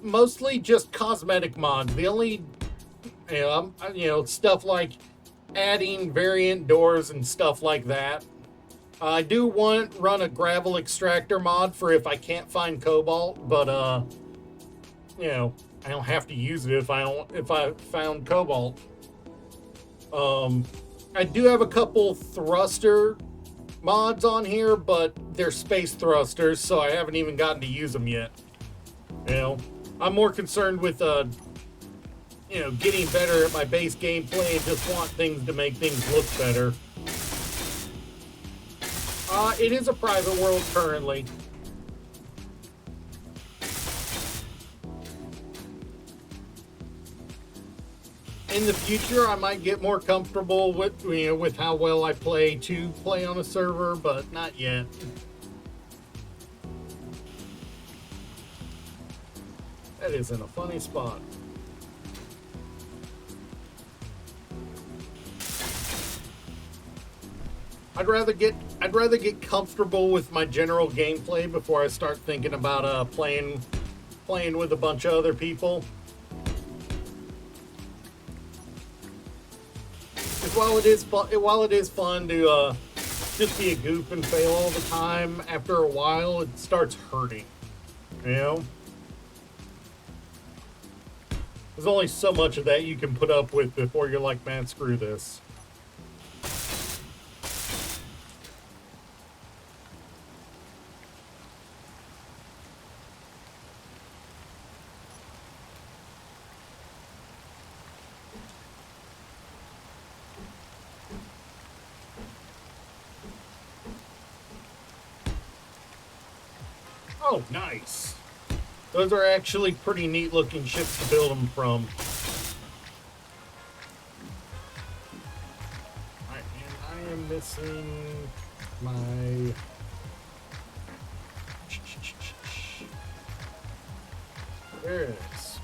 Mostly just cosmetic mods. The only, stuff like adding variant doors and stuff like that. I do run a gravel extractor mod for if I can't find cobalt, but I don't have to use it if I found cobalt. I do have a couple thruster mods on here, but they're space thrusters, so I haven't even gotten to use them yet. I'm more concerned with getting better at my base gameplay and just want things to make things look better. It is a private world currently. In the future, I might get more comfortable with how well I play on a server, but not yet. That is in a funny spot. I'd rather get comfortable with my general gameplay before I start thinking about playing with a bunch of other people. While it is fun to just be a goof and fail all the time, after a while it starts hurting. There's only so much of that you can put up with before you're like, man, screw this. Oh, nice. Those are actually pretty neat looking ships to build them from. Alright, and I am missing my... There it is.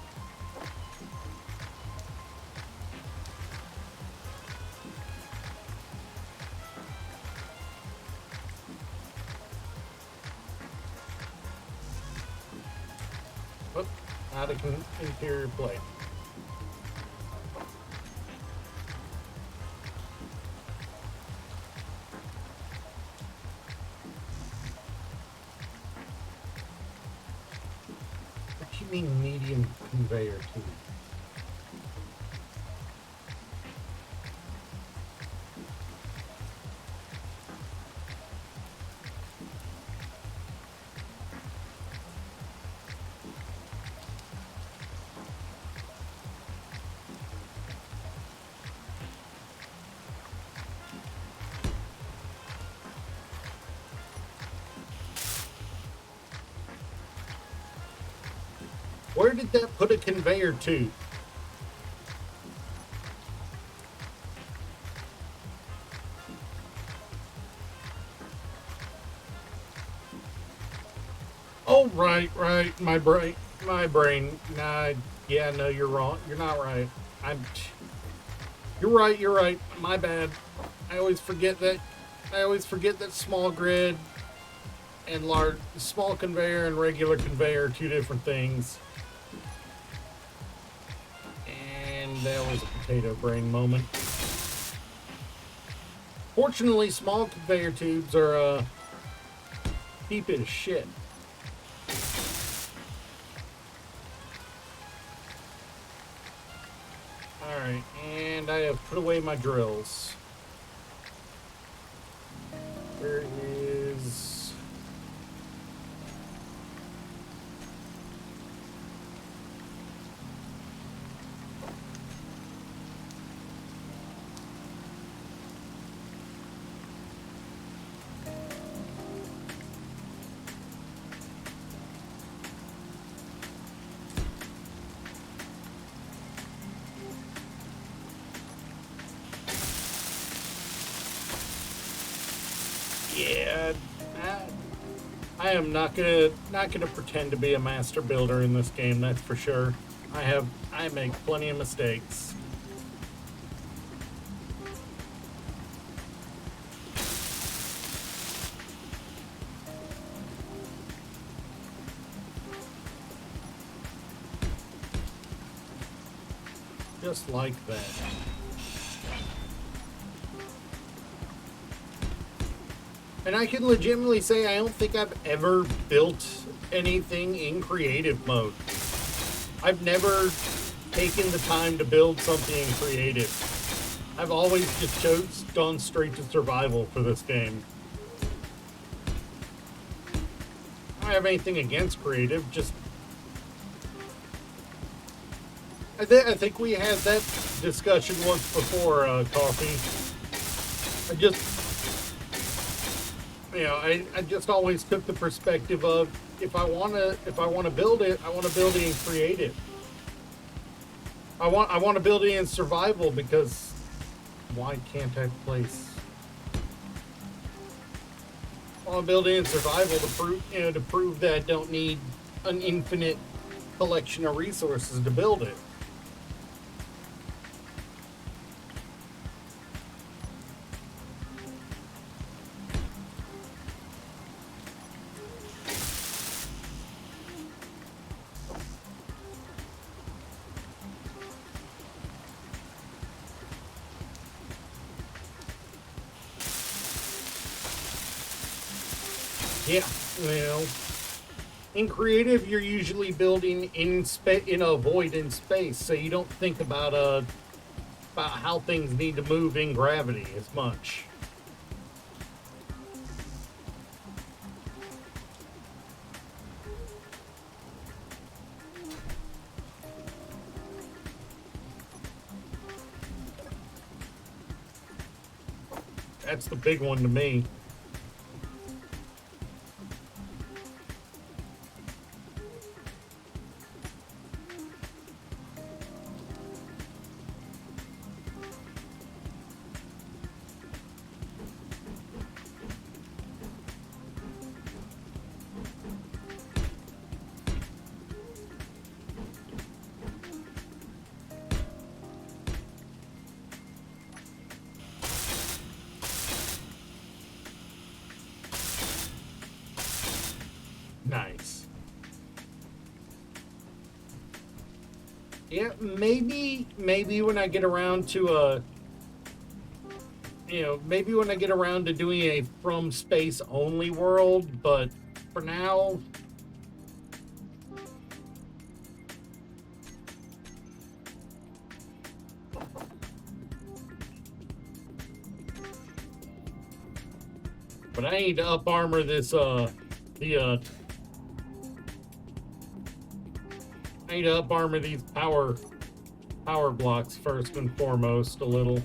not a interior plate. What do you mean medium conveyor tube? Where did that put a conveyor tube? Oh, right. My brain. Nah, yeah, no, you're wrong. You're not right. You're right. My bad. I always forget that small grid and small conveyor and regular conveyor are two different things. And that was a potato brain moment. Fortunately, small conveyor tubes are cheap as shit. Alright, and I have put away my drills. Where is... Yeah, I am not gonna pretend to be a master builder in this game. That's for sure. I make plenty of mistakes. Just like that. And I can legitimately say I don't think I've ever built anything in creative mode. I've never taken the time to build something in creative. I've always just gone straight to survival for this game. I don't have anything against creative, just... I think we had that discussion once before, Coffee. I just always took the perspective of if I want to build it, I want to build it in creative. I want to build it in survival because why can't I place? I want to build it in survival to prove that I don't need an infinite collection of resources to build it. Yeah, well, in creative, you're usually building in a void in space, so you don't think about how things need to move in gravity as much. That's the big one to me. Nice. Yeah, maybe when I get around to maybe when I get around to doing a from space only world, but for now, but I need to up armor this I need to up armor these power blocks first and foremost a little.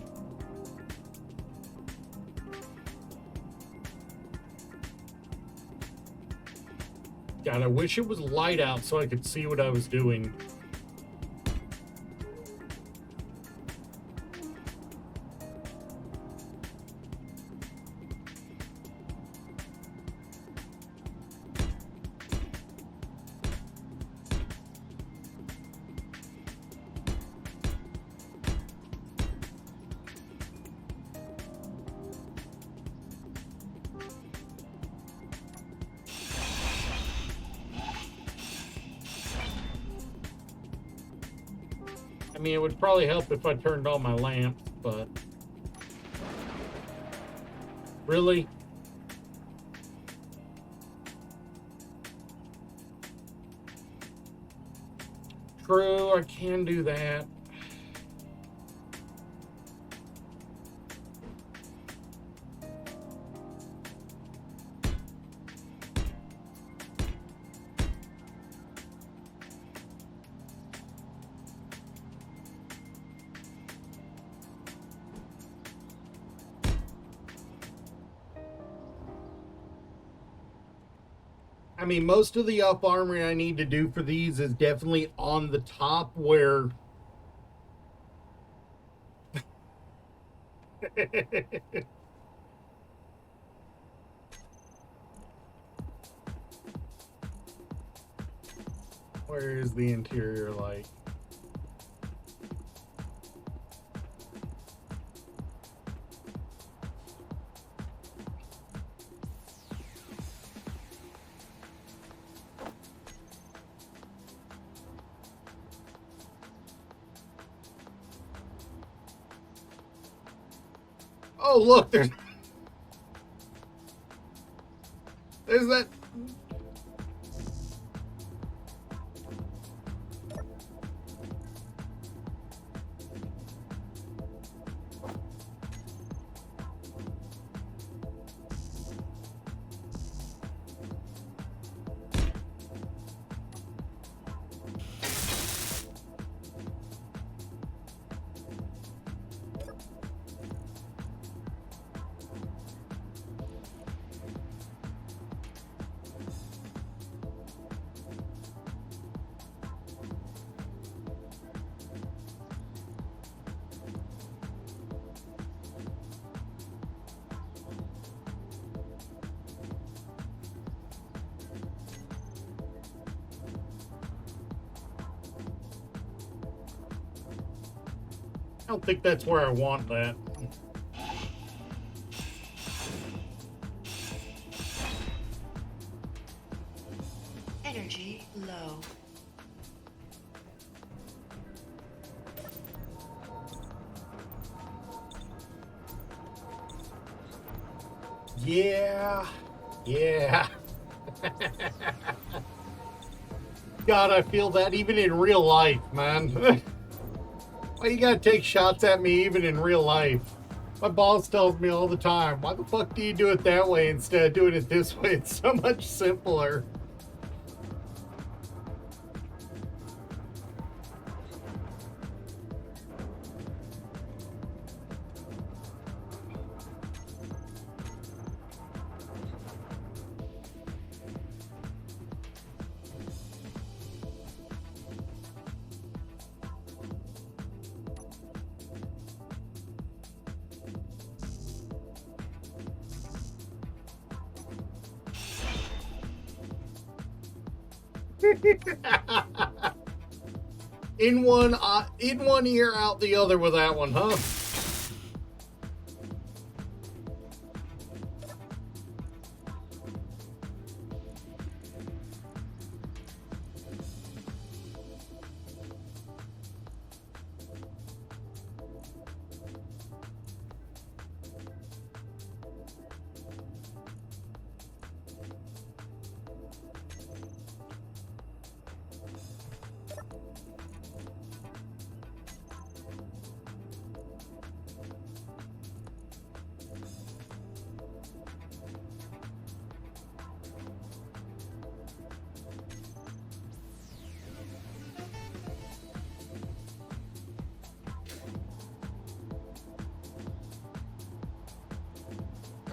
God, I wish it was light out so I could see what I was doing. I mean, it would probably help if I turned on my lamps, but... Really? True, I can do that. I mean, most of the up armoring I need to do for these is definitely on the top where... Where is the interior light? Oh, look, there's that. I don't think that's where I want that. Energy low. Yeah. God, I feel that even in real life, man. Why you gotta take shots at me even in real life? My boss tells me all the time, why the fuck do you do it that way instead of doing it this way? It's so much simpler. In one ear, out the other with that one, huh?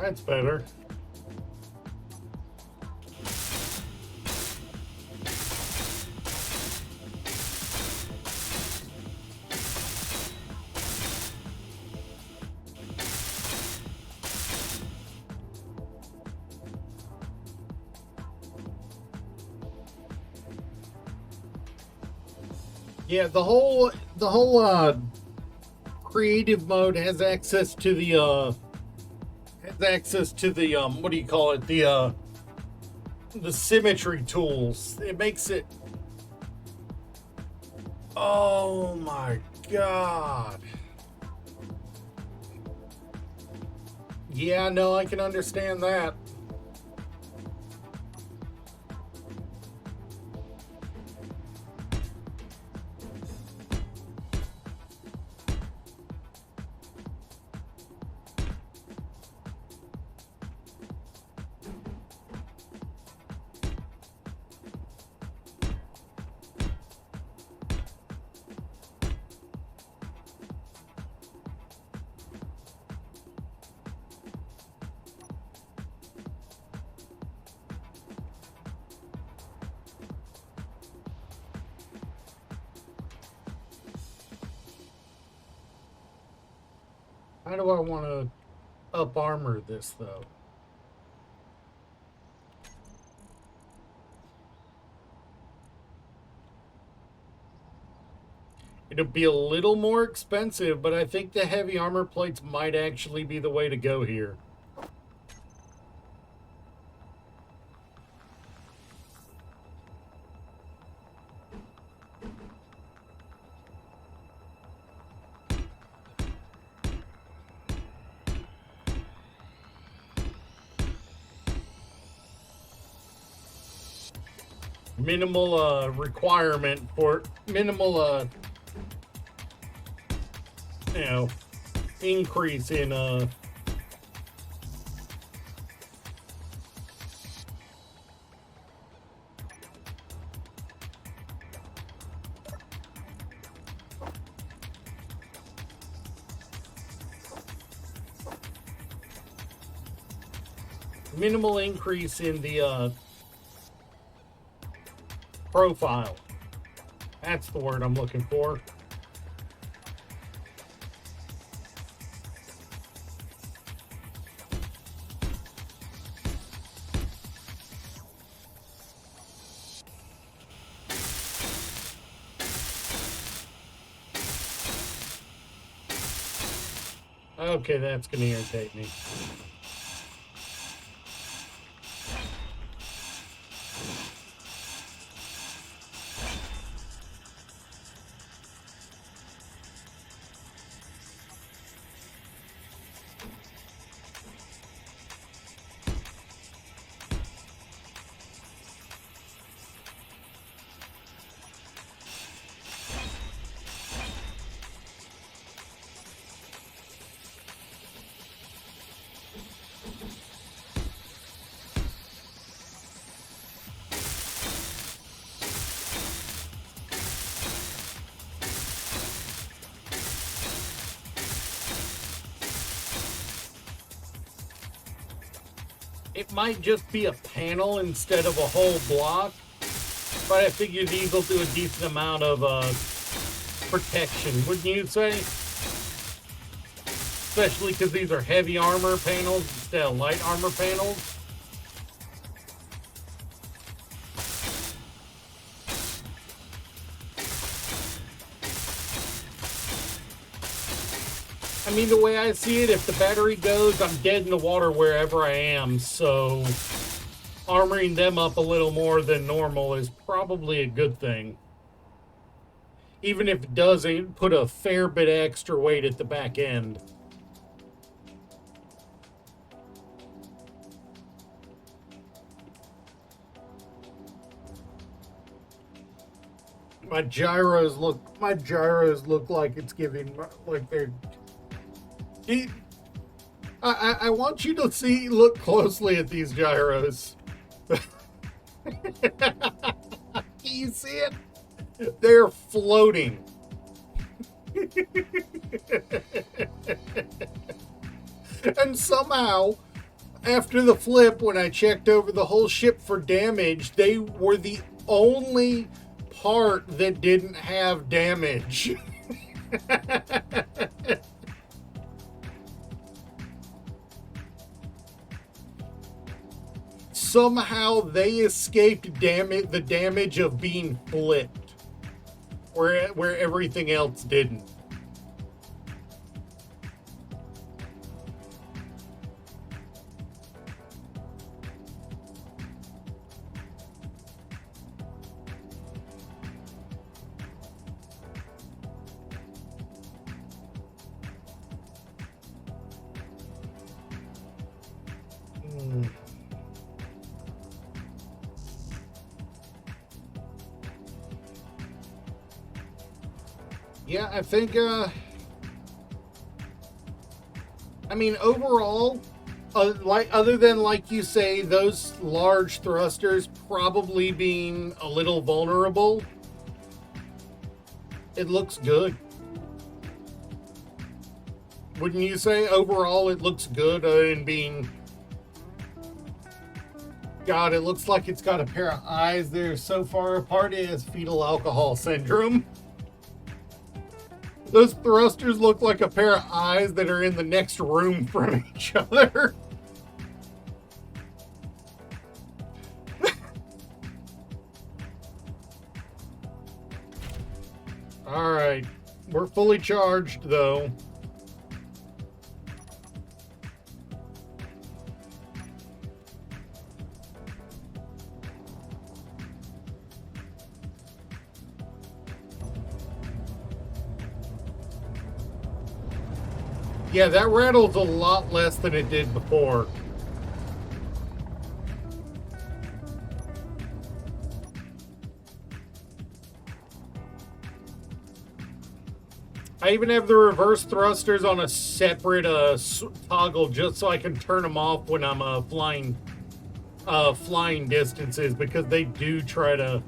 That's better. Yeah, the whole creative mode has access to the what do you call it? The symmetry tools. It makes it, oh my god. Yeah, no, I can understand that. How do I want to up armor this though? It'll be a little more expensive, but I think the heavy armor plates might actually be the way to go here. Minimal requirement for minimal you know, increase in minimal increase in the profile. That's the word I'm looking for. Okay, that's going to irritate me. It might just be a panel instead of a whole block, but I figure these will do a decent amount of protection, wouldn't you say? Especially because these are heavy armor panels instead of light armor panels. I mean, the way I see it, if the battery goes, I'm dead in the water wherever I am, so armoring them up a little more than normal is probably a good thing. Even if it doesn't put a fair bit of extra weight at the back end. My gyros look like it's giving, like they're... I want you to look closely at these gyros. Can you see it? They're floating. And somehow, after the flip, when I checked over the whole ship for damage, they were the only part that didn't have damage. Somehow they escaped the damage of being flipped, where everything else didn't. Yeah, I think, I mean, overall, like, other than, like you say, those large thrusters probably being a little vulnerable, it looks good. Wouldn't you say? Overall, it looks good in being... God, it looks like it's got a pair of eyes that are so far apart it has fetal alcohol syndrome. Those thrusters look like a pair of eyes that are in the next room from each other. Alright. We're fully charged, though. Yeah, that rattles a lot less than it did before. I even have the reverse thrusters on a separate toggle just so I can turn them off when I'm flying distances, because they do try to...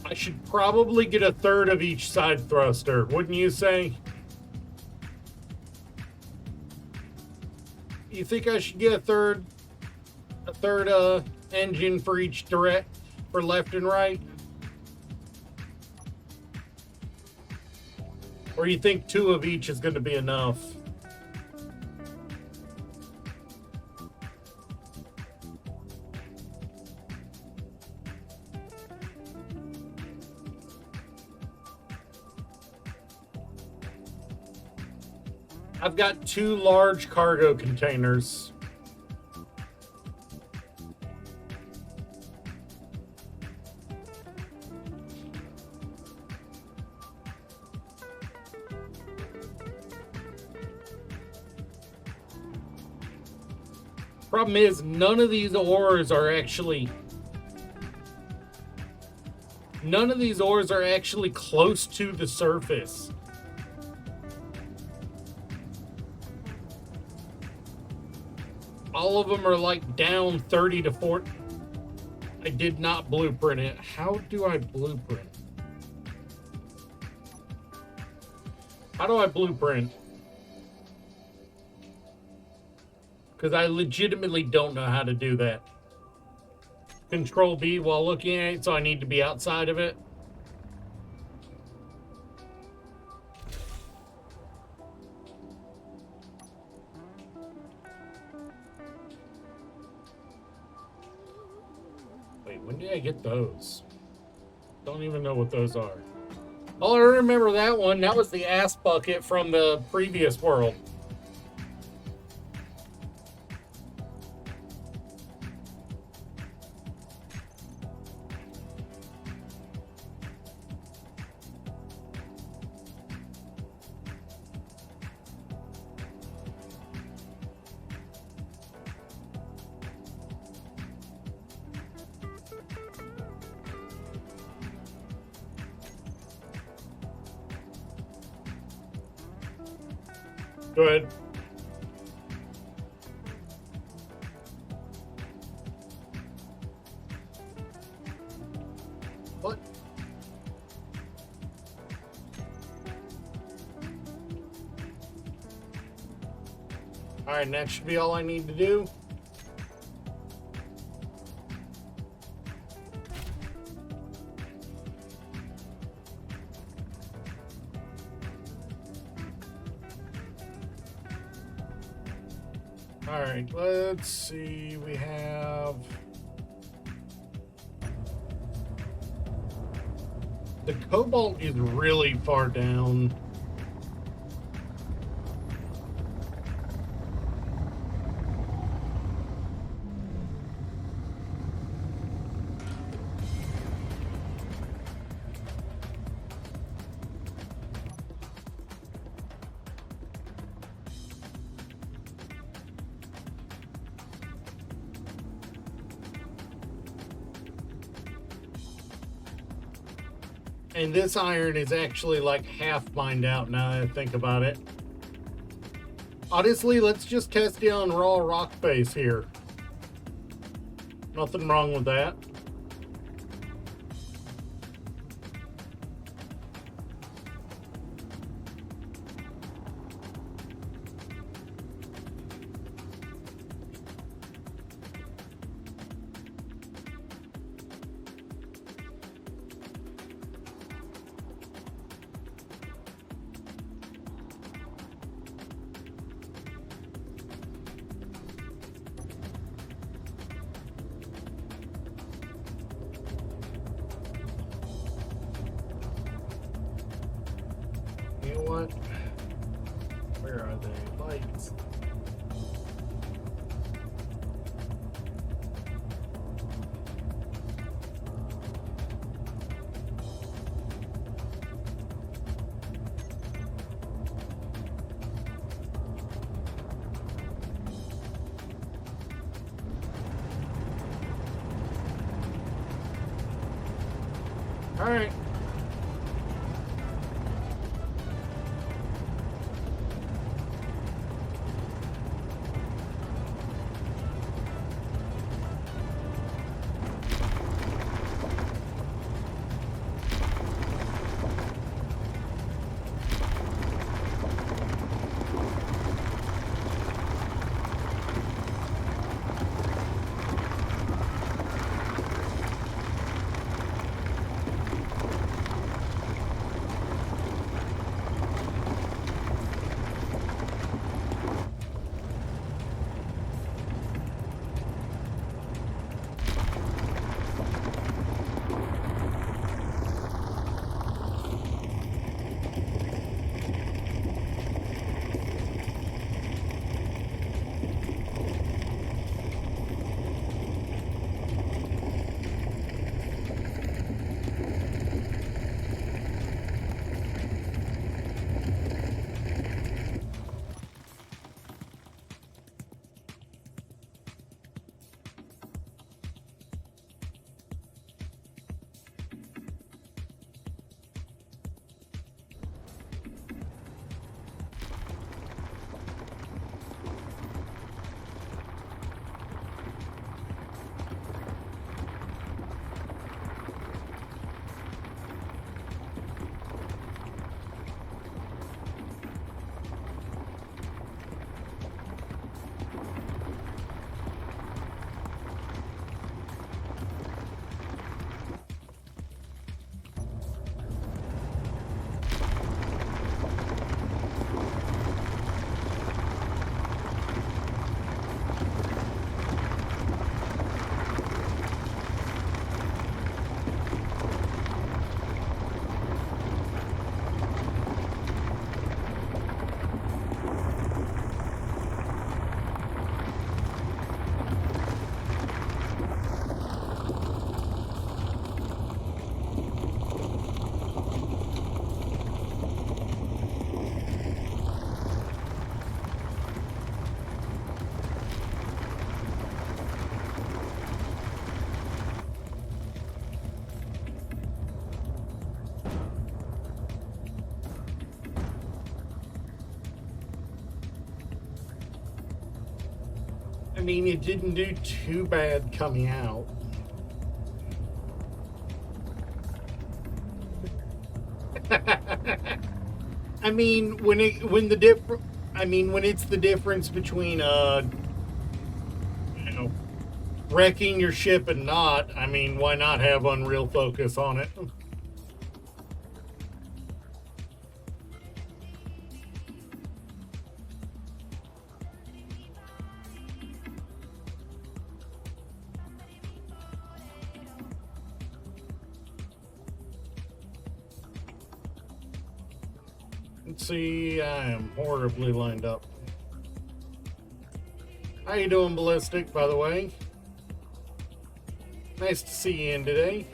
I should probably get a third of each side thruster, wouldn't you say? You think I should get a third engine for each direct, for left and right? Or you think 2 of each is going to be enough? I've got 2 large cargo containers. Problem is, none of these ores are actually close to the surface. All of them are like down 30 to 40. I did not blueprint it. How do I blueprint? How do I blueprint? Because I legitimately don't know how to do that. Control B while looking at it, so I need to be outside of it. Wait, when did I get those? Don't even know what those are. Oh, I remember that one. That was the ass bucket from the previous world. Go ahead. What? Alright, that should be all I need to do. Alright, let's see. We have... The cobalt is really far down. And this iron is actually like half mined out now that I think about it. Honestly, let's just test it on raw rock face here. Nothing wrong with that. You know what? Where are they? Lights. All right. I mean, it didn't do too bad coming out. I mean, when the I mean, when it's the difference between, you know, wrecking your ship and not, I mean, why not have Unreal focus on it? Let's see, I am horribly lined up. How you doing, Ballistic, by the way? Nice to see you in today.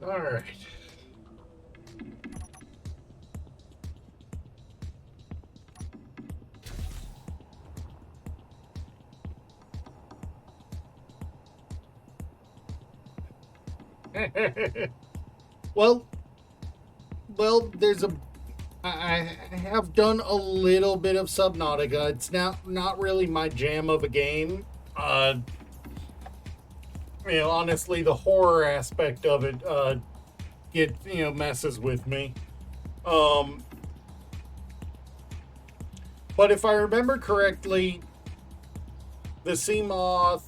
All right. well, there's a. I have done a little bit of Subnautica. It's not really my jam of a game. You know, honestly, the horror aspect of it messes with me. But if I remember correctly, the Seamoth,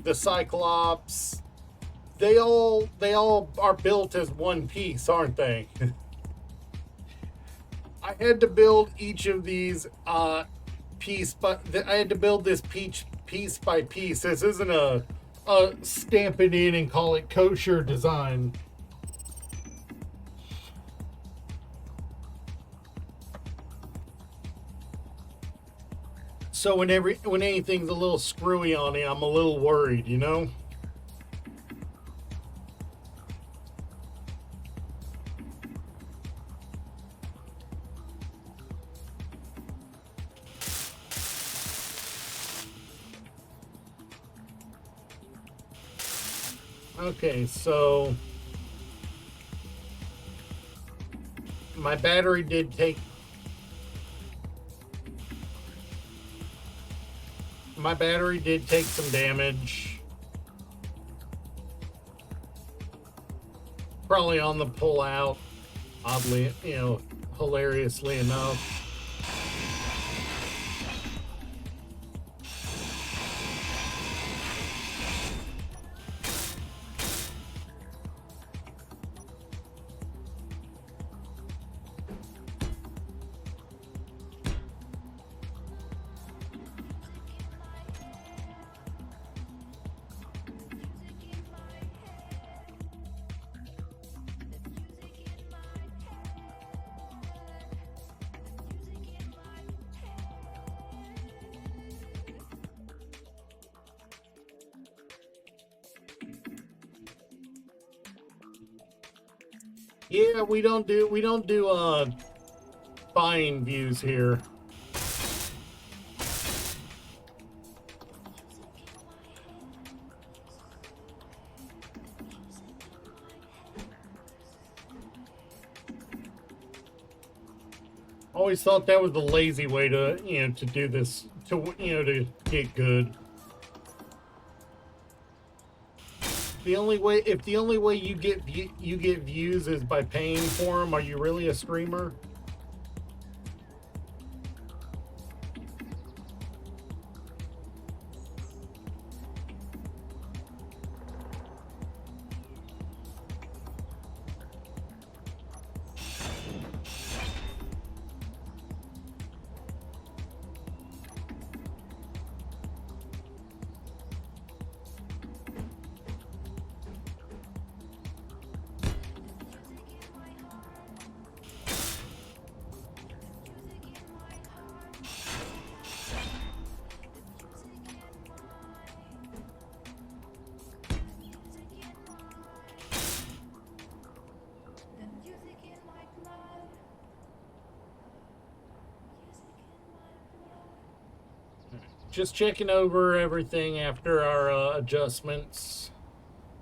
the Cyclops, they all are built as one piece, aren't they? I had to build each of these piece, but I had to build this piece by piece. This isn't a stamp it in and call it kosher design. So when anything's a little screwy on it, I'm a little worried, you know? Okay, so my battery did take some damage. Probably on the pull out, oddly, hilariously enough. Yeah, we don't do buying views here. Always thought that was the lazy way to to do this, to get good. If the only way you get views is by paying for them, are you really a streamer? Just checking over everything after our adjustments.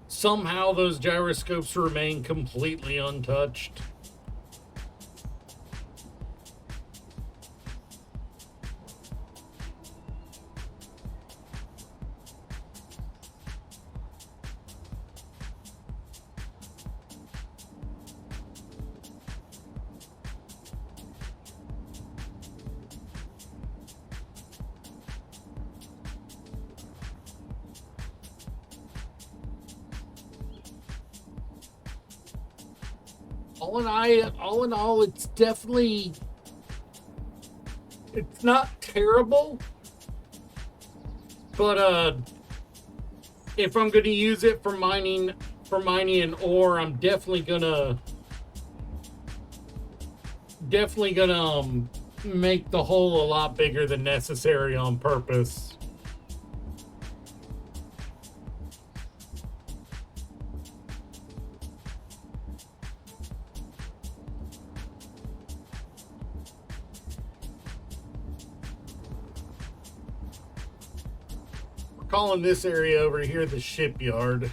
Somehow those gyroscopes remain completely untouched. All in all, it's definitely, it's not terrible, but if I'm gonna use it for mining an ore, I'm definitely gonna make the hole a lot bigger than necessary on purpose. Calling this area over here the shipyard.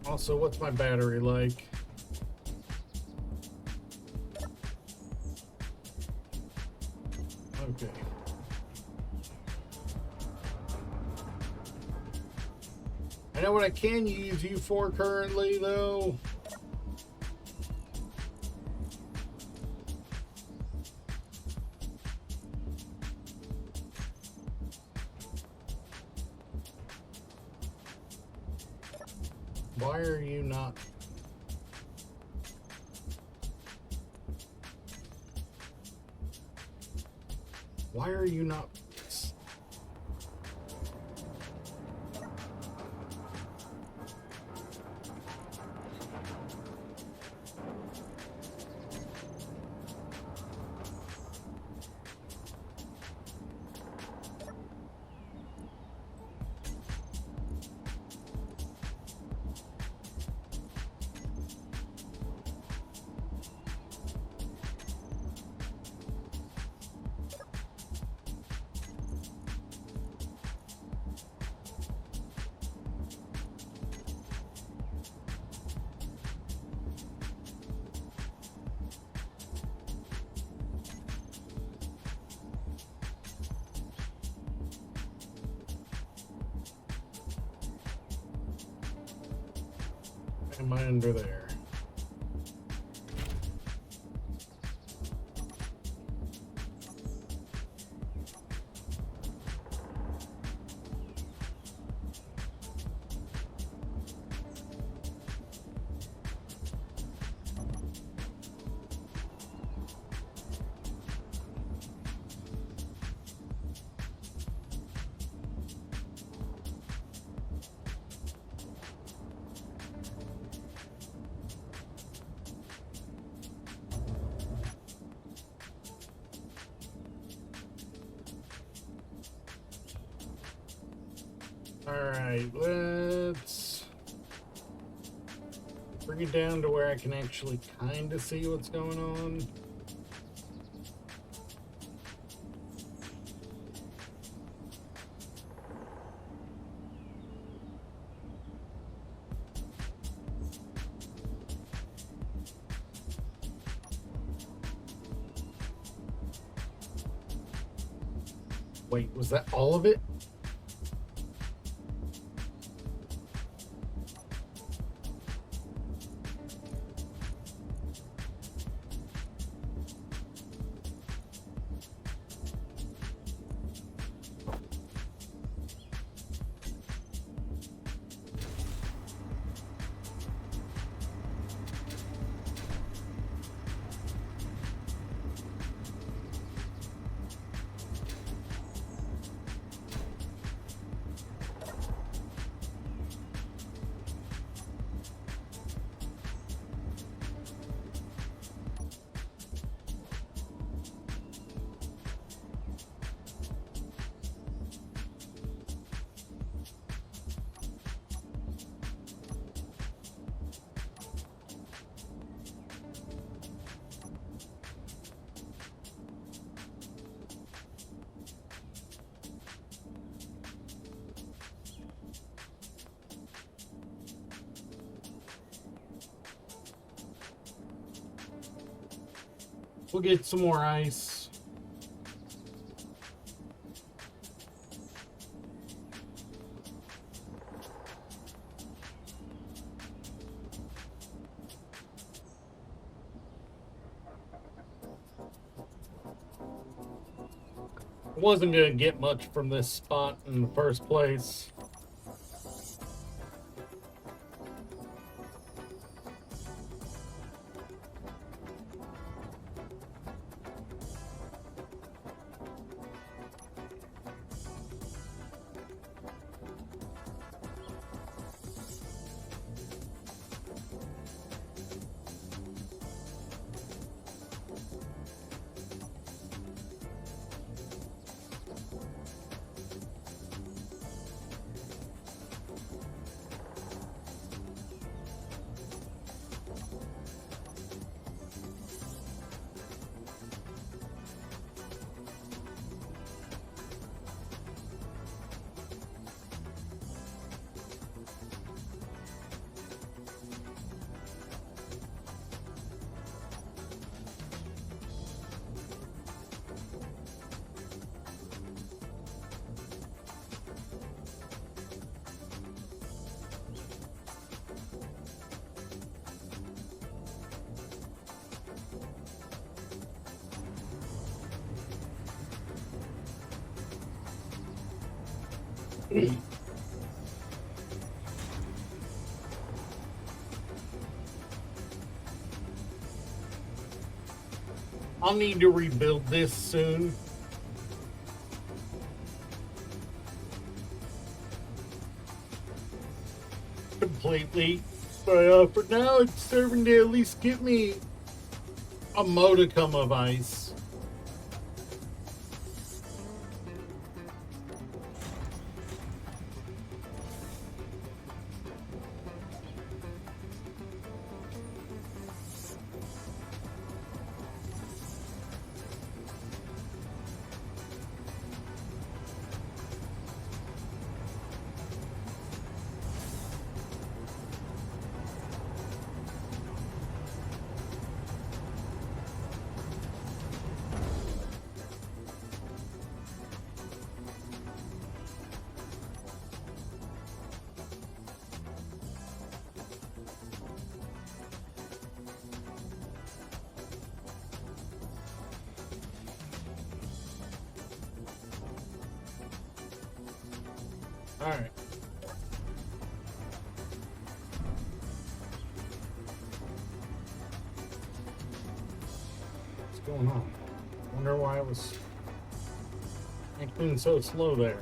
Also, what's my battery like? Okay. I know what I can use you for currently, though. Why are you not? Why are you not? Am I under there? Alright, let's bring it down to where I can actually kind of see what's going on. Wait, was that all of it? We'll get some more ice. Wasn't going to get much from this spot in the first place. I'll need to rebuild this soon. Completely. But for now, it's serving to at least get me a modicum of ice. All right. What's going on? Wonder why I was acting so slow there.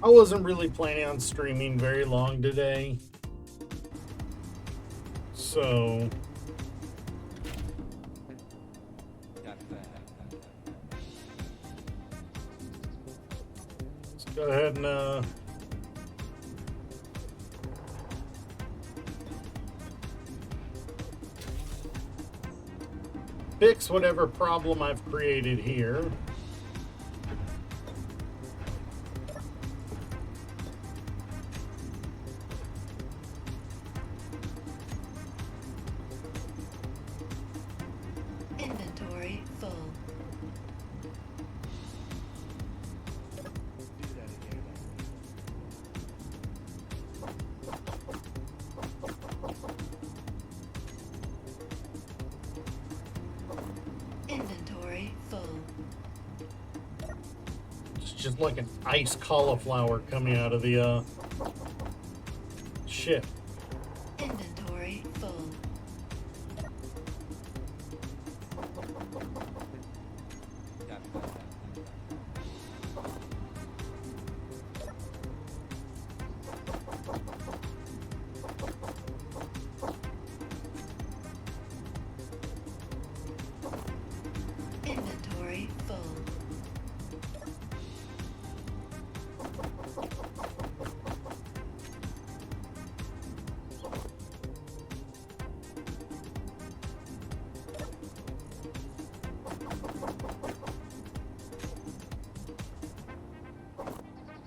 I wasn't really planning on streaming very long today. So let's go ahead and fix whatever problem I've created here. just like an ice cauliflower coming out of the ship. Inventory full. Inventory full.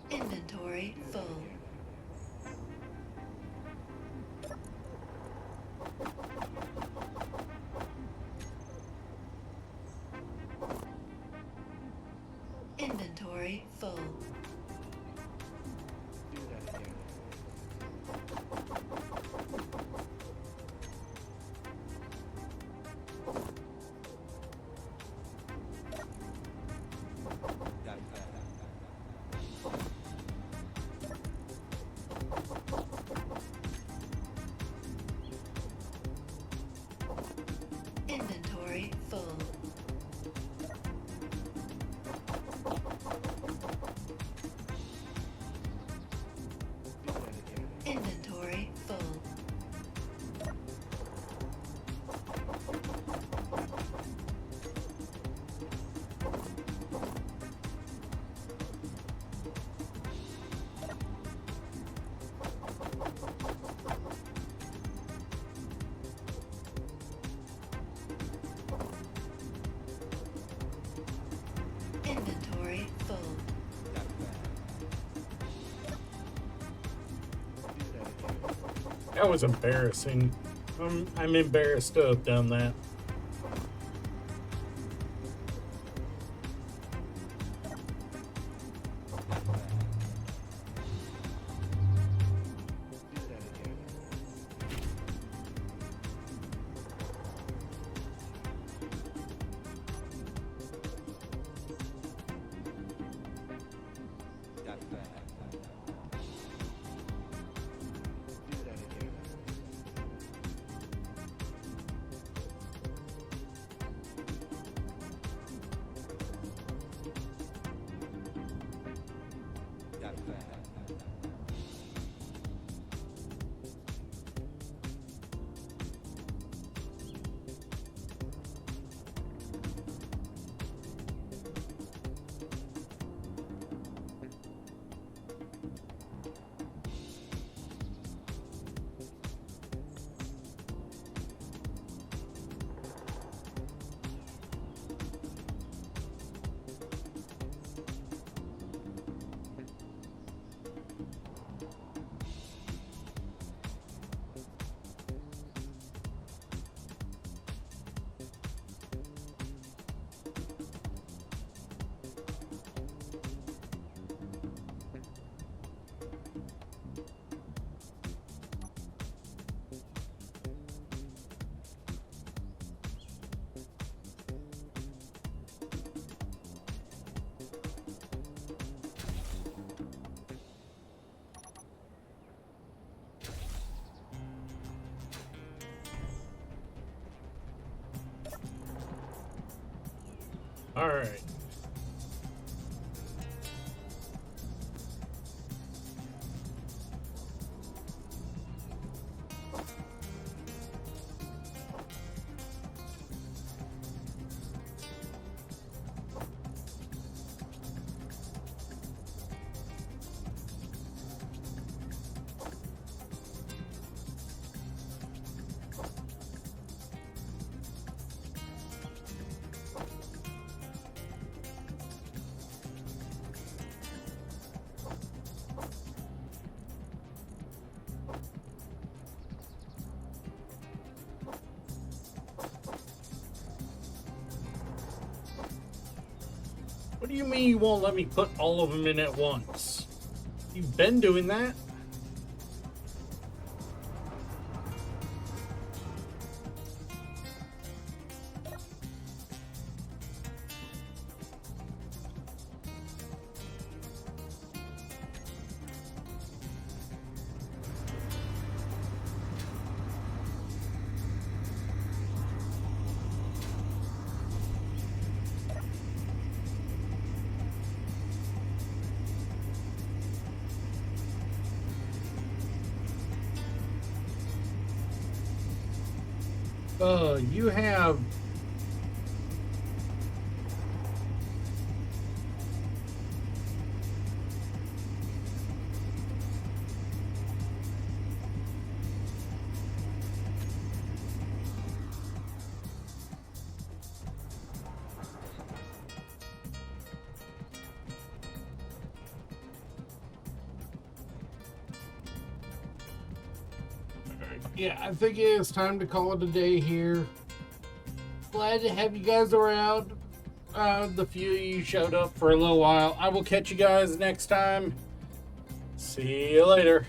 Inventory full. Inventory full. Inventory full. Inventory full. Inventory full. That was embarrassing. I'm embarrassed to have done that. All right. What do you mean you won't let me put all of them in at once? You've been doing that? You have yeah, I think it's time to call it a day here. Glad to have you guys around. The few of you showed up for a little while. I will catch you guys next time. See you later.